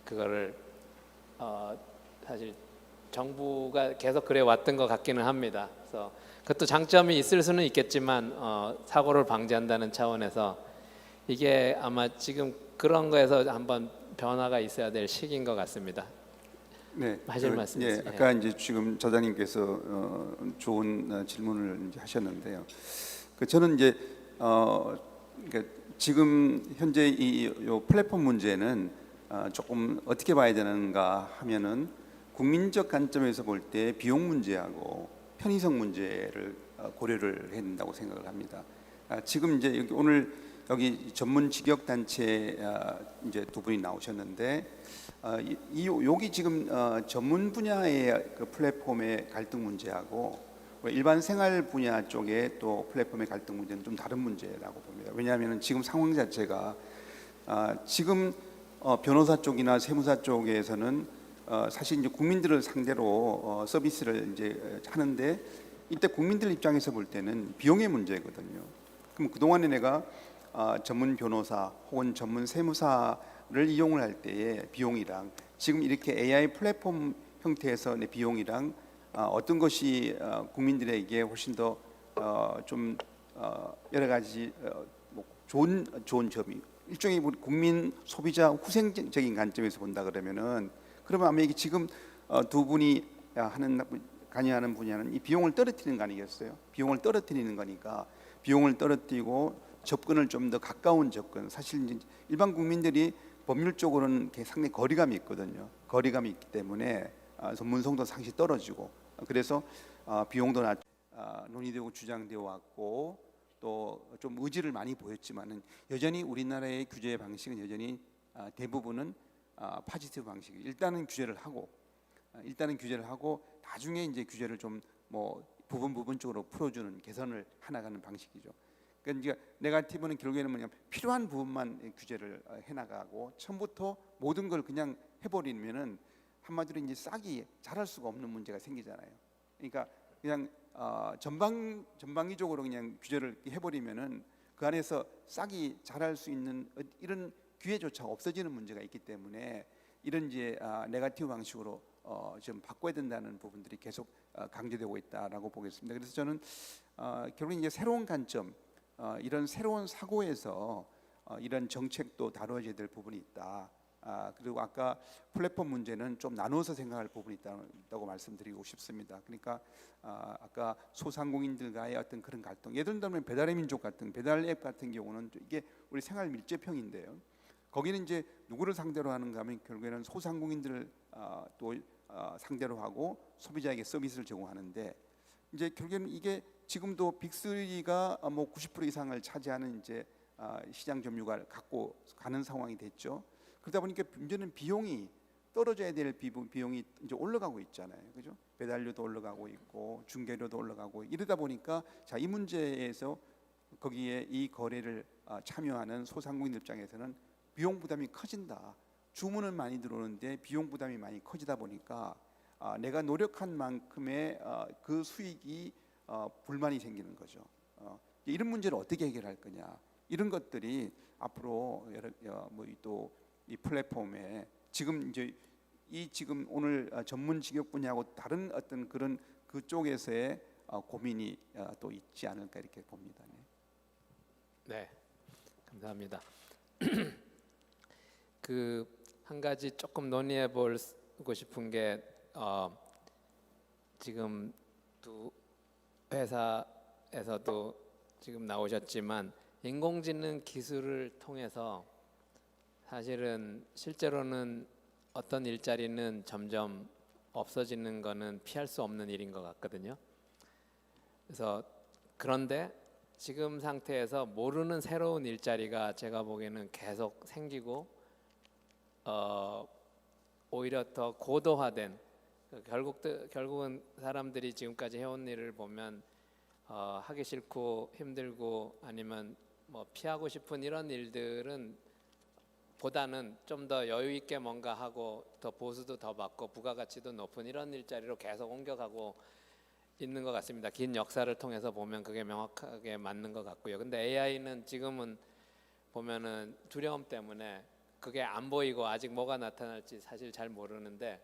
B: 그거를 사실 정부가 계속 그래 왔던 것 같기는 합니다. 그래서 그것도 장점이 있을 수는 있겠지만 사고를 방지한다는 차원에서 이게 아마 지금 그런 거에서 한번 변화가 있어야 될 시기인 것 같습니다.
F: 네,
B: 하실 말씀 있으세요?
F: 아까 이제 지금 저자님께서 좋은 질문을 이제 하셨는데요. 저는 이제 그러니까 지금 현재 요 플랫폼 문제는 조금 어떻게 봐야 되는가 하면은, 국민적 관점에서 볼 때 비용 문제하고 편의성 문제를 고려를 해야 된다고 생각을 합니다. 지금 이제 여기 전문 직역 단체 이제 두 분이 나오셨는데, 여기 지금 전문 분야의 그 플랫폼의 갈등 문제하고 일반 생활 분야 쪽에 또 플랫폼의 갈등 문제는 좀 다른 문제라고 봅니다. 왜냐하면 지금 상황 자체가 지금 변호사 쪽이나 세무사 쪽에서는 사실 이제 국민들을 상대로 서비스를 이제 하는데 이때 국민들 입장에서 볼 때는 비용의 문제거든요. 그럼 그동안에 내가 전문 변호사 혹은 전문 세무사를 이용을 할 때의 비용이랑 지금 이렇게 AI 플랫폼 형태에서 내 비용이랑 어떤 것이 국민들에게 훨씬 더 좀 여러 가지 뭐 좋은 점이 일종의 우리 국민 소비자 후생적인 관점에서 본다 그러면 아마 이게 지금 두 분이 관여하는 분야는 이 비용을 떨어뜨리는 거 아니겠어요? 비용을 떨어뜨리는 거니까 비용을 떨어뜨리고 접근을 좀 더 가까운 접근. 사실 이제 일반 국민들이 법률적으로는 상당히 거리감이 있거든요. 거리감이 있기 때문에 전문성도 상시 떨어지고 그래서 비용도 논의되고 주장되어 왔고 또 좀 의지를 많이 보였지만은 여전히 우리나라의 규제 방식은 여전히 대부분은 파지티브 방식. 일단은 규제를 하고 나중에 이제 규제를 좀 뭐 부분적으로 풀어주는 개선을 해나가는 방식이죠. 그러니까 네거티브는 결국에는 뭐냐 필요한 부분만 규제를 해나가고 처음부터 모든 걸 그냥 해버리면은 한마디로 이제 싹이 자랄 수가 없는 문제가 생기잖아요. 그러니까 그냥 전방위적으로 그냥 규제를 해버리면은 그 안에서 싹이 자랄 수 있는 이런 기회조차 없어지는 문제가 있기 때문에 이런 이제 네거티브 방식으로 좀 바꿔야 된다는 부분들이 계속 강조되고 있다라고 보겠습니다. 그래서 저는 결국 이제 새로운 관점, 이런 새로운 사고에서 이런 정책도 다뤄져야 될 부분이 있다. 그리고 아까 플랫폼 문제는 좀 나눠서 생각할 부분이 있다고 말씀드리고 싶습니다. 그러니까 아까 소상공인들과의 어떤 그런 갈등, 예를 들면 배달의 민족 같은 배달 앱 같은 경우는 이게 우리 생활 밀접형인데요. 거기는 이제 누구를 상대로 하는가 하면 결국에는 소상공인들을 또 상대로 하고 소비자에게 서비스를 제공하는데 이제 결국에는 이게 지금도 빅3가 뭐 90% 이상을 차지하는 이제 시장 점유율을 갖고 가는 상황이 됐죠. 그러다 보니까 문제는 비용이 떨어져야 될 비용이 이제 올라가고 있잖아요, 그죠? 배달료도 올라가고 있고 중개료도 올라가고 이러다 보니까 이 문제에서 거기에 이 거래를 참여하는 소상공인 입장에서는 비용 부담이 커진다. 주문은 많이 들어오는데 비용 부담이 많이 커지다 보니까 내가 노력한 만큼의 그 수익이 불만이 생기는 거죠. 이런 문제를 어떻게 해결할 거냐? 이런 것들이 앞으로 또 이 플랫폼에 지금 이제 지금 오늘 전문 직역 분야하고 다른 어떤 그런 그쪽에서의 고민이 또 있지 않을까 이렇게 봅니다.
B: 네, 감사합니다. 그 한 가지 조금 논의해 보고 싶은 게 지금 두 회사에서도 지금 나오셨지만 인공지능 기술을 통해서 사실은 실제로는 어떤 일자리는 점점 없어지는 거는 피할 수 없는 일인 것 같거든요. 그래서 그런데 지금 상태에서 모르는 새로운 일자리가 제가 보기에는 계속 생기고 오히려 더 고도화된 결국은 사람들이 지금까지 해온 일을 보면 하기 싫고 힘들고 아니면 뭐 피하고 싶은 이런 일들은 보다는 좀 더 여유 있게 뭔가 하고 더 보수도 더 받고 부가가치도 높은 이런 일자리로 계속 옮겨가고 있는 것 같습니다. 긴 역사를 통해서 보면 그게 명확하게 맞는 것 같고요. 근데 AI는 지금은 보면은 두려움 때문에 그게 안 보이고 아직 뭐가 나타날지 사실 잘 모르는데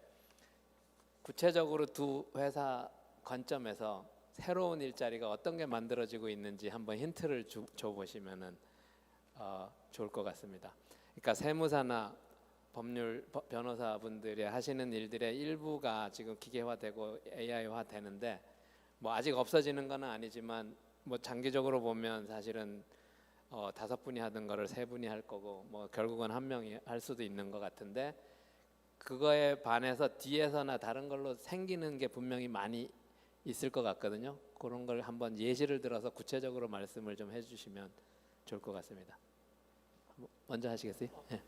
B: 구체적으로 두 회사 관점에서 새로운 일자리가 어떤 게 만들어지고 있는지 한번 힌트를 줘 보시면은 좋을 것 같습니다. 그러니까 세무사나 변호사분들이 하시는 일들의 일부가 지금 기계화되고 AI화 되는데 뭐 아직 없어지는 건 아니지만 뭐 장기적으로 보면 사실은 5분이 하던 거를 3분이 할 거고 뭐 결국은 1명이 할 수도 있는 것 같은데 그거에 반해서 뒤에서나 다른 걸로 생기는 게 분명히 많이 있을 것 같거든요. 그런 걸 한번 예시를 들어서 구체적으로 말씀을 좀 해주시면 좋을 것 같습니다. 먼저 하시겠어요? 네.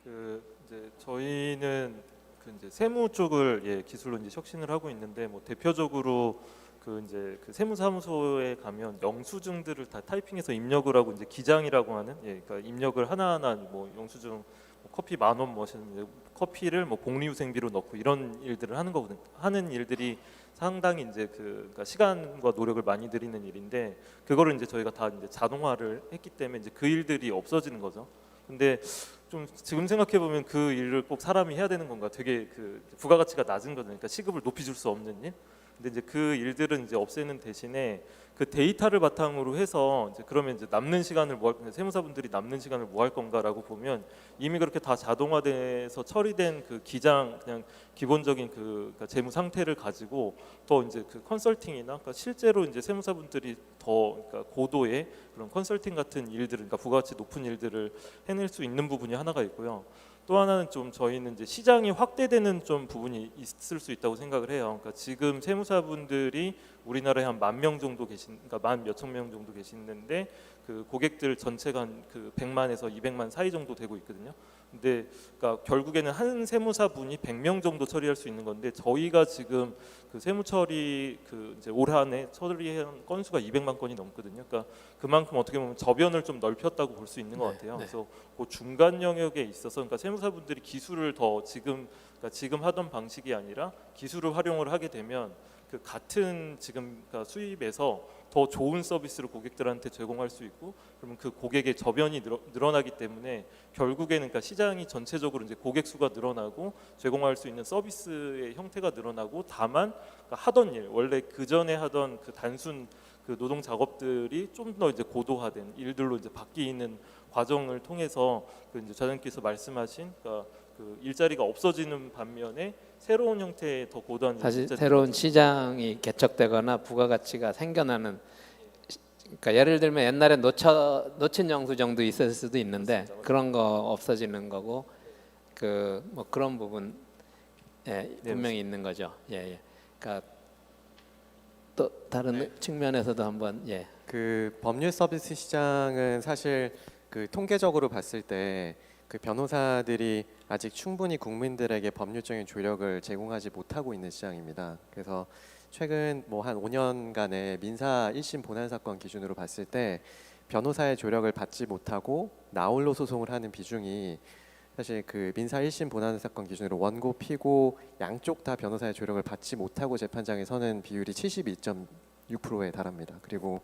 D: 그 이제 저희는 그 이제 세무 쪽을 기술로 이제 혁신을 하고 있는데 뭐 대표적으로 그 그 이제 그 세무사무소에 가면 영수증들을 다 타이핑해서 입력을 하고 이제 기장이라고 하는 그러니까 입력을 하나하나 뭐 영수증 뭐 커피 10,000원 뭐 하시는데 커피를 뭐 복리후생비로 넣고 이런 일들을 하는 거거든 하는 일들이 상당히 이제 그러니까 시간과 노력을 많이 들이는 일인데 그거를 이제 저희가 다 이제 자동화를 했기 때문에 이제 그 일들이 없어지는 거죠. 근데 좀 지금 생각해 보면 그 일을 꼭 사람이 해야 되는 건가? 되게 그 부가가치가 낮은 거죠. 그러니까 시급을 높이 줄 수 없는 일. 근데 이제 그 일들은 이제 없애는 대신에 그 데이터를 바탕으로 해서 이제 그러면 이제 남는 시간을 세무사분들이 남는 시간을 뭐 할 건가라고 보면 이미 그렇게 다 자동화돼서 처리된 그 기장 그냥 기본적인 그 그러니까 재무 상태를 가지고 더 이제 그 컨설팅이나 그러니까 실제로 이제 세무사분들이 더 그러니까 고도의 그런 컨설팅 같은 일들을 그러니까 부가가치 높은 일들을 해낼 수 있는 부분이 하나가 있고요. 또 하나는 좀 저희는 이제 시장이 확대되는 좀 부분이 있을 수 있다고 생각을 해요. 그러니까 지금 세무사분들이 우리나라에 한 10,000명 정도 그러니까 10,000몇천 명 정도 계시는데 그 고객들 전체가 한 그 100만에서 200만 사이 정도 되고 있거든요. 근데 그러니까 결국에는 한 세무사분이 100명 정도 처리할 수 있는 건데 저희가 지금 그 세무 처리 그 이제 올 한해 처리한 건수가 200만 건이 넘거든요. 그러니까 그만큼 어떻게 보면 저변을 좀 넓혔다고 볼 수 있는 것 같아요. 그래서 그 중간 영역에 있어서 그러니까 세무사분들이 기술을 더 그러니까 지금 하던 방식이 아니라 기술을 활용을 하게 되면 그 같은 지금 그러니까 수입에서 더 좋은 서비스를 고객들한테 제공할 수 있고 그러면 그 고객의 저변이 늘어나기 때문에 결국에는 그러니까 시장이 전체적으로 이제 고객 수가 늘어나고 제공할 수 있는 서비스의 형태가 늘어나고 다만 그러니까 하던 일 원래 그 전에 하던 그 단순 그 노동 작업들이 좀 더 이제 고도화된 일들로 이제 바뀌는 과정을 통해서 그 이제 자장님께서 말씀하신 그러니까 그 일자리가 없어지는 반면에 새로운 형태의 더 고도한
B: 다시
D: 일자리가
B: 새로운 시장이 개척되거나 부가가치가 생겨나는 그러니까 예를 들면 옛날에 놓친 영수증도 있을 수도 있는데 그런 거 없어지는 거고 그 뭐 그런 부분 분명히 있는 거죠. 예. 그러니까 또 다른 측면에서도 한번
E: 그 법률 서비스 시장은 사실 그 통계적으로 봤을 때 그 변호사들이 아직 충분히 국민들에게 법률적인 조력을 제공하지 못하고 있는 시장입니다. 그래서 최근 뭐 한 5년간의 민사 1심 본안 사건 기준으로 봤을 때 변호사의 조력을 받지 못하고 나홀로 소송을 하는 비중이 사실 그 민사 1심 본안 사건 기준으로 원고 피고 양쪽 다 변호사의 조력을 받지 못하고 재판장에 서는 비율이 72.6%에 달합니다. 그리고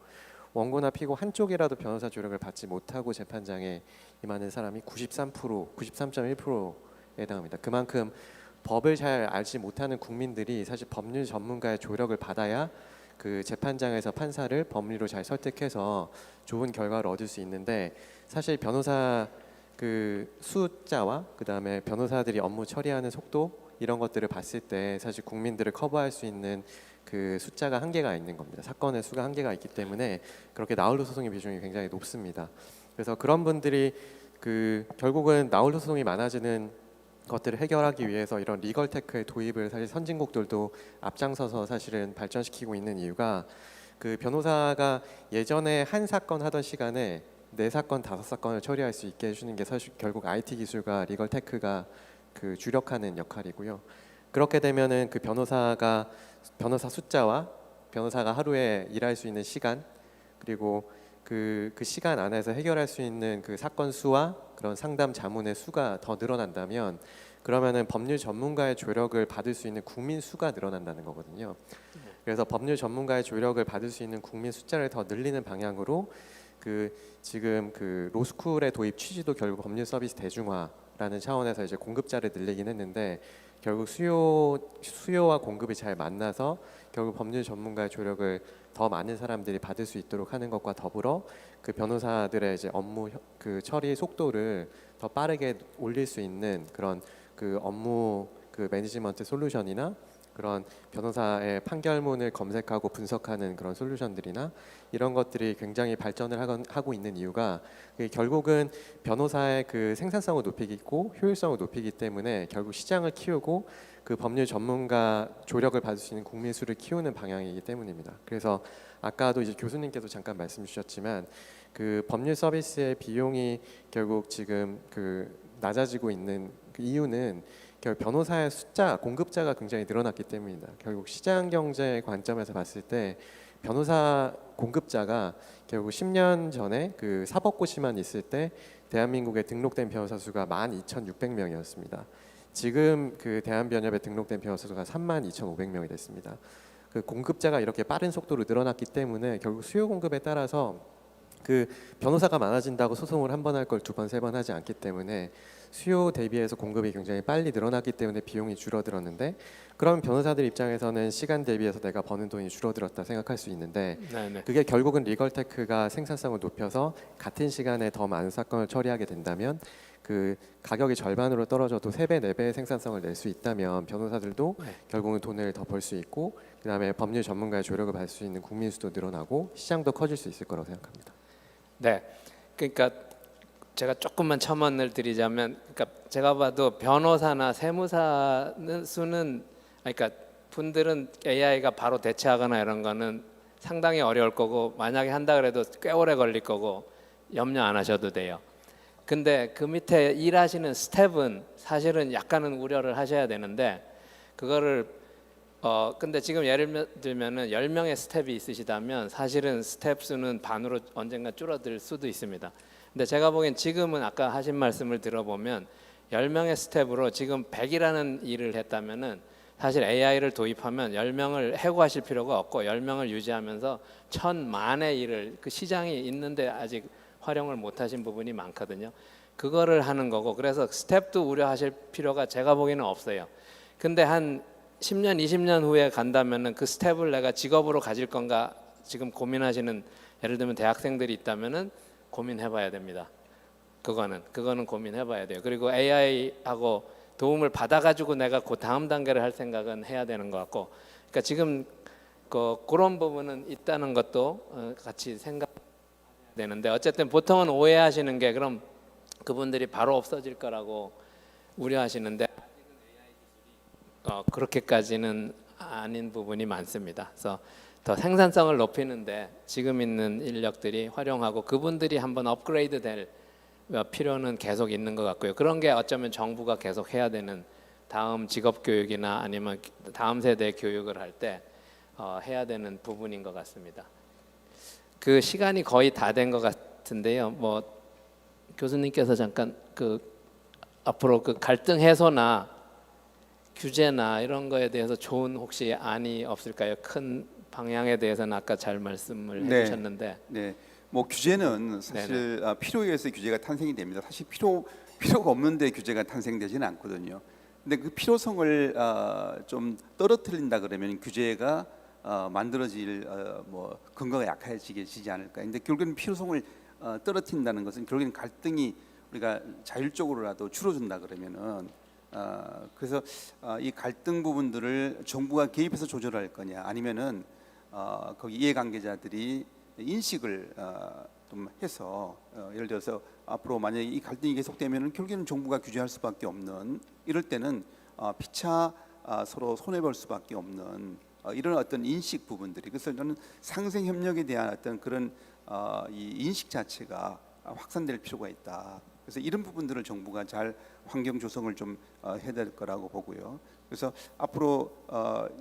E: 원고나 피고 한쪽이라도 변호사 조력을 받지 못하고 재판장에 임하는 사람이 93.1%에 해당합니다. 그만큼 법을 잘 알지 못하는 국민들이 사실 법률 전문가의 조력을 받아야 그 재판장에서 판사를 법리로 잘 설득해서 좋은 결과를 얻을 수 있는데 사실 변호사 그 숫자와 그다음에 변호사들이 업무 처리하는 속도 이런 것들을 봤을 때 사실 국민들을 커버할 수 있는 그 숫자가 한계가 있는 겁니다. 사건의 수가 한계가 있기 때문에 그렇게 나홀로 소송의 비중이 굉장히 높습니다. 그래서 그런 분들이 그 결국은 나홀로 소송이 많아지는 것들을 해결하기 위해서 이런 리걸 테크의 도입을 사실 선진국들도 앞장서서 사실은 발전시키고 있는 이유가 그 변호사가 예전에 한 사건 하던 시간에 4사건, 5사건을 처리할 수 있게 해주는 게 사실 결국 IT 기술과 리걸 테크가 그 주력하는 역할이고요. 그렇게 되면은 그 변호사 숫자와 변호사가 하루에 일할 수 있는 시간 그리고 그 시간 안에서 해결할 수 있는 그 사건 수와 그런 상담 자문의 수가 더 늘어난다면 그러면은 법률 전문가의 조력을 받을 수 있는 국민 수가 늘어난다는 거거든요. 그래서 법률 전문가의 조력을 받을 수 있는 국민 숫자를 더 늘리는 방향으로 그 지금 그 로스쿨의 도입 취지도 결국 법률 서비스 대중화라는 차원에서 이제 공급자를 늘리긴 했는데 결국 수요와 공급이 잘 만나서 결국 법률 전문가의 조력을 더 많은 사람들이 받을 수 있도록 하는 것과 더불어 그 변호사들의 이제 업무 그 처리 속도를 더 빠르게 올릴 수 있는 그런 그 업무 그 매니지먼트 솔루션이나 그런 변호사의 판결문을 검색하고 분석하는 그런 솔루션들이나 이런 것들이 굉장히 발전을 하고 있는 이유가 결국은 변호사의 그 생산성을 높이고 효율성을 높이기 때문에 결국 시장을 키우고 그 법률 전문가 조력을 받을 수 있는 국민 수를 키우는 방향이기 때문입니다. 그래서 아까도 이제 교수님께서 잠깐 말씀 주셨지만 그 법률 서비스의 비용이 결국 지금 그 낮아지고 있는 그 이유는 결국 변호사의 숫자, 공급자가 굉장히 늘어났기 때문입니다. 결국 시장 경제 관점에서 봤을 때 변호사 공급자가 결국 10년 전에 그 사법고시만 있을 때 대한민국에 등록된 변호사 수가 12,600명이었습니다. 지금 그 대한변협에 등록된 변호사 수가 32,500명이 됐습니다. 그 공급자가 이렇게 빠른 속도로 늘어났기 때문에 결국 수요 공급에 따라서 그 변호사가 많아진다고 소송을 한 번 할 걸 두 번, 세 번 하지 않기 때문에 수요 대비해서 공급이 굉장히 빨리 늘어났기 때문에 비용이 줄어들었는데, 그럼 변호사들 입장에서는 시간 대비해서 내가 버는 돈이 줄어들었다 생각할 수 있는데,
B: 네네.
E: 그게 결국은 리걸테크가 생산성을 높여서 같은 시간에 더 많은 사건을 처리하게 된다면 그 가격이 절반으로 떨어져도 3배, 4배의 생산성을 낼 수 있다면 변호사들도
B: 네.
E: 결국은 돈을 더 벌 수 있고, 그다음에 법률 전문가의 조력을 받을 수 있는 국민 수도 늘어나고 시장도 커질 수 있을 거라고 생각합니다.
B: 네, 그러니까 제가 조금만 첨언을 드리자면, 그러니까 제가 봐도 변호사나 세무사 수는, 그러니까 분들은 AI가 바로 대체하거나 이런 거는 상당히 어려울 거고, 만약에 한다 그래도 꽤 오래 걸릴 거고 염려 안 하셔도 돼요. 근데 그 밑에 일하시는 스텝은 사실은 약간은 우려를 하셔야 되는데, 그거를 근데 지금 예를 들면은 10명의 스텝이 있으시다면 사실은 스텝 수는 반으로 언젠가 줄어들 수도 있습니다. 근데 제가 보기엔 지금은 아까 하신 말씀을 들어보면 10명의 스텝으로 지금 100이라는 일을 했다면은 사실 AI를 도입하면 10명을 해고하실 필요가 없고 10명을 유지하면서 1000만의 일을, 그 시장이 있는데 아직 활용을 못 하신 부분이 많거든요. 그거를 하는 거고, 그래서 스텝도 우려하실 필요가 제가 보기에는 없어요. 근데 한 10년, 20년 후에 간다면은 그 스텝을 내가 직업으로 가질 건가 지금 고민하시는, 예를 들면 대학생들이 있다면은 고민해봐야 됩니다. 그거는 고민해봐야 돼요. 그리고 AI하고 도움을 받아가지고 내가 그 다음 단계를 할 생각은 해야 되는 것 같고, 그러니까 지금 그런 부분은 있다는 것도 같이 생각되는데, 어쨌든 보통은 오해하시는 게 그럼 그분들이 바로 없어질 거라고 우려하시는데 그렇게까지는 아닌 부분이 많습니다. 그래서 더 생산성을 높이는데 지금 있는 인력들이 활용하고 그분들이 한번 업그레이드 될 필요는 계속 있는 것 같고요. 그런 게 어쩌면 정부가 계속 해야 되는, 다음 직업 교육이나 아니면 다음 세대 교육을 할 때 해야 되는 부분인 것 같습니다. 그 시간이 거의 다 된 것 같은데요. 뭐 교수님께서 잠깐 그 앞으로 그 갈등 해소나 규제나 이런 거에 대해서 좋은 혹시 안이 없을까요? 큰 방향에 대해서는 아까 잘 말씀을 해주셨는데.
F: 네, 뭐 규제는 사실 필요에 의해서 규제가 탄생이 됩니다. 사실 필요가 없는데 규제가 탄생되지는 않거든요. 근데 그 필요성을 좀 떨어뜨린다 그러면 규제가 만들어질 뭐 근거가 약해지지 않을까. 근데 결국은 필요성을 떨어뜨린다는 것은 결국엔 갈등이 우리가 자율적으로라도 줄어든다 그러면은 그래서 이 갈등 부분들을 정부가 개입해서 조절할 거냐, 아니면은 거기 이해관계자들이 인식을 좀 해서 예를 들어서 앞으로 만약에 이 갈등이 계속되면은 결국에는 정부가 규제할 수밖에 없는, 이럴 때는 피차 서로 손해 볼 수밖에 없는 이런 어떤 인식 부분들이, 그래서 저는 상생 협력에 대한 어떤 그런 이 인식 자체가 확산될 필요가 있다. 그래서 이런 부분들을 정부가 잘 환경 조성을 좀 해야 될 거라고 보고요. 그래서 앞으로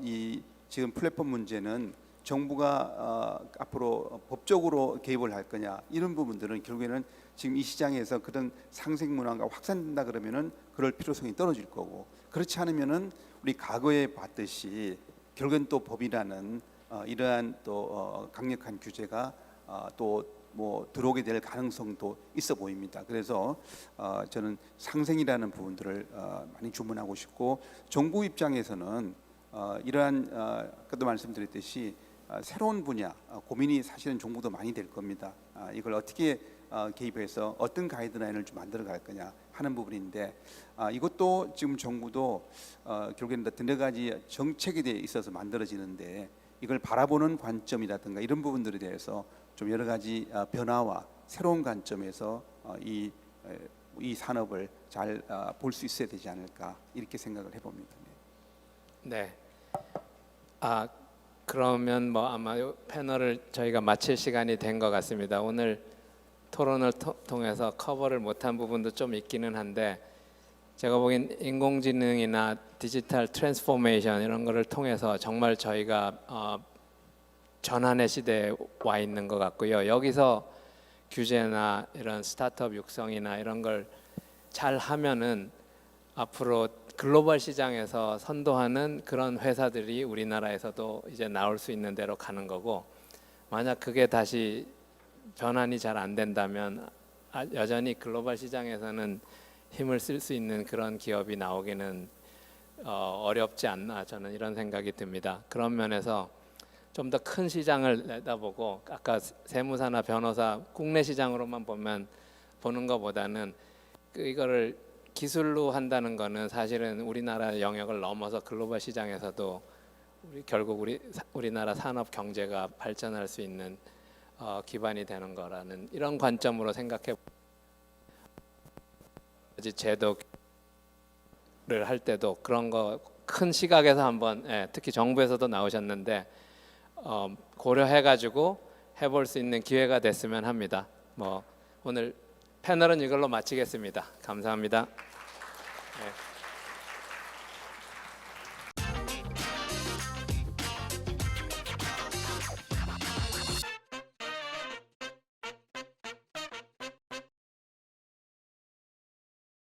F: 이 지금 플랫폼 문제는 정부가 앞으로 법적으로 개입을 할 거냐, 이런 부분들은 결국에는 지금 이 시장에서 그런 상생 문화가 확산된다 그러면은 그럴 필요성이 떨어질 거고, 그렇지 않으면은 우리 과거에 봤듯이 결국엔 또 법이라는 이러한 또 강력한 규제가 또 뭐 들어오게 될 가능성도 있어 보입니다. 그래서 저는 상생이라는 부분들을 많이 주문하고 싶고, 정부 입장에서는 이러한 아까도 말씀드렸듯이 새로운 분야 고민이 사실은 정부도 많이 될 겁니다. 이걸 어떻게 개입해서 어떤 가이드라인을 좀 만들어 갈 거냐 하는 부분인데, 이것도 지금 정부도 결국에는 어떤 여러 가지 정책에 대해 있어서 만들어지는데, 이걸 바라보는 관점이라든가 이런 부분들에 대해서 좀 여러 가지 변화와 새로운 관점에서 이 산업을 잘 볼 수 있어야 되지 않을까, 이렇게 생각을 해봅니다.
B: 네. 그러면 뭐 아마 이 패널을 저희가 마칠 시간이 된 것 같습니다. 오늘 토론을 통해서 커버를 못한 부분도 좀 있기는 한데, 제가 보기엔 인공지능이나 디지털 트랜스포메이션 이런 거를 통해서 정말 저희가 전환의 시대에 와 있는 것 같고요. 여기서 규제나 이런 스타트업 육성이나 이런 걸 잘 하면은 앞으로 글로벌 시장에서 선도하는 그런 회사들이 우리나라에서도 이제 나올 수 있는 대로 가는 거고, 만약 그게 다시 전환이 잘 안 된다면 여전히 글로벌 시장에서는 힘을 쓸 수 있는 그런 기업이 나오기는 어렵지 않나, 저는 이런 생각이 듭니다. 그런 면에서 좀 더 큰 시장을 내다보고, 아까 세무사나 변호사 국내 시장으로만 보는 것보다는 이거를 기술로 한다는 거는 사실은 우리나라 영역을 넘어서 글로벌 시장에서도 결국 우리나라 산업 경제가 발전할 수 있는 기반이 되는 거라는 이런 관점으로 생각해. 제도를 할 때도 그런 거 큰 시각에서 한번, 특히 정부에서도 나오셨는데 고려해가지고 해볼 수 있는 기회가 됐으면 합니다. 오늘 패널은 이걸로 마치겠습니다. 감사합니다. 네.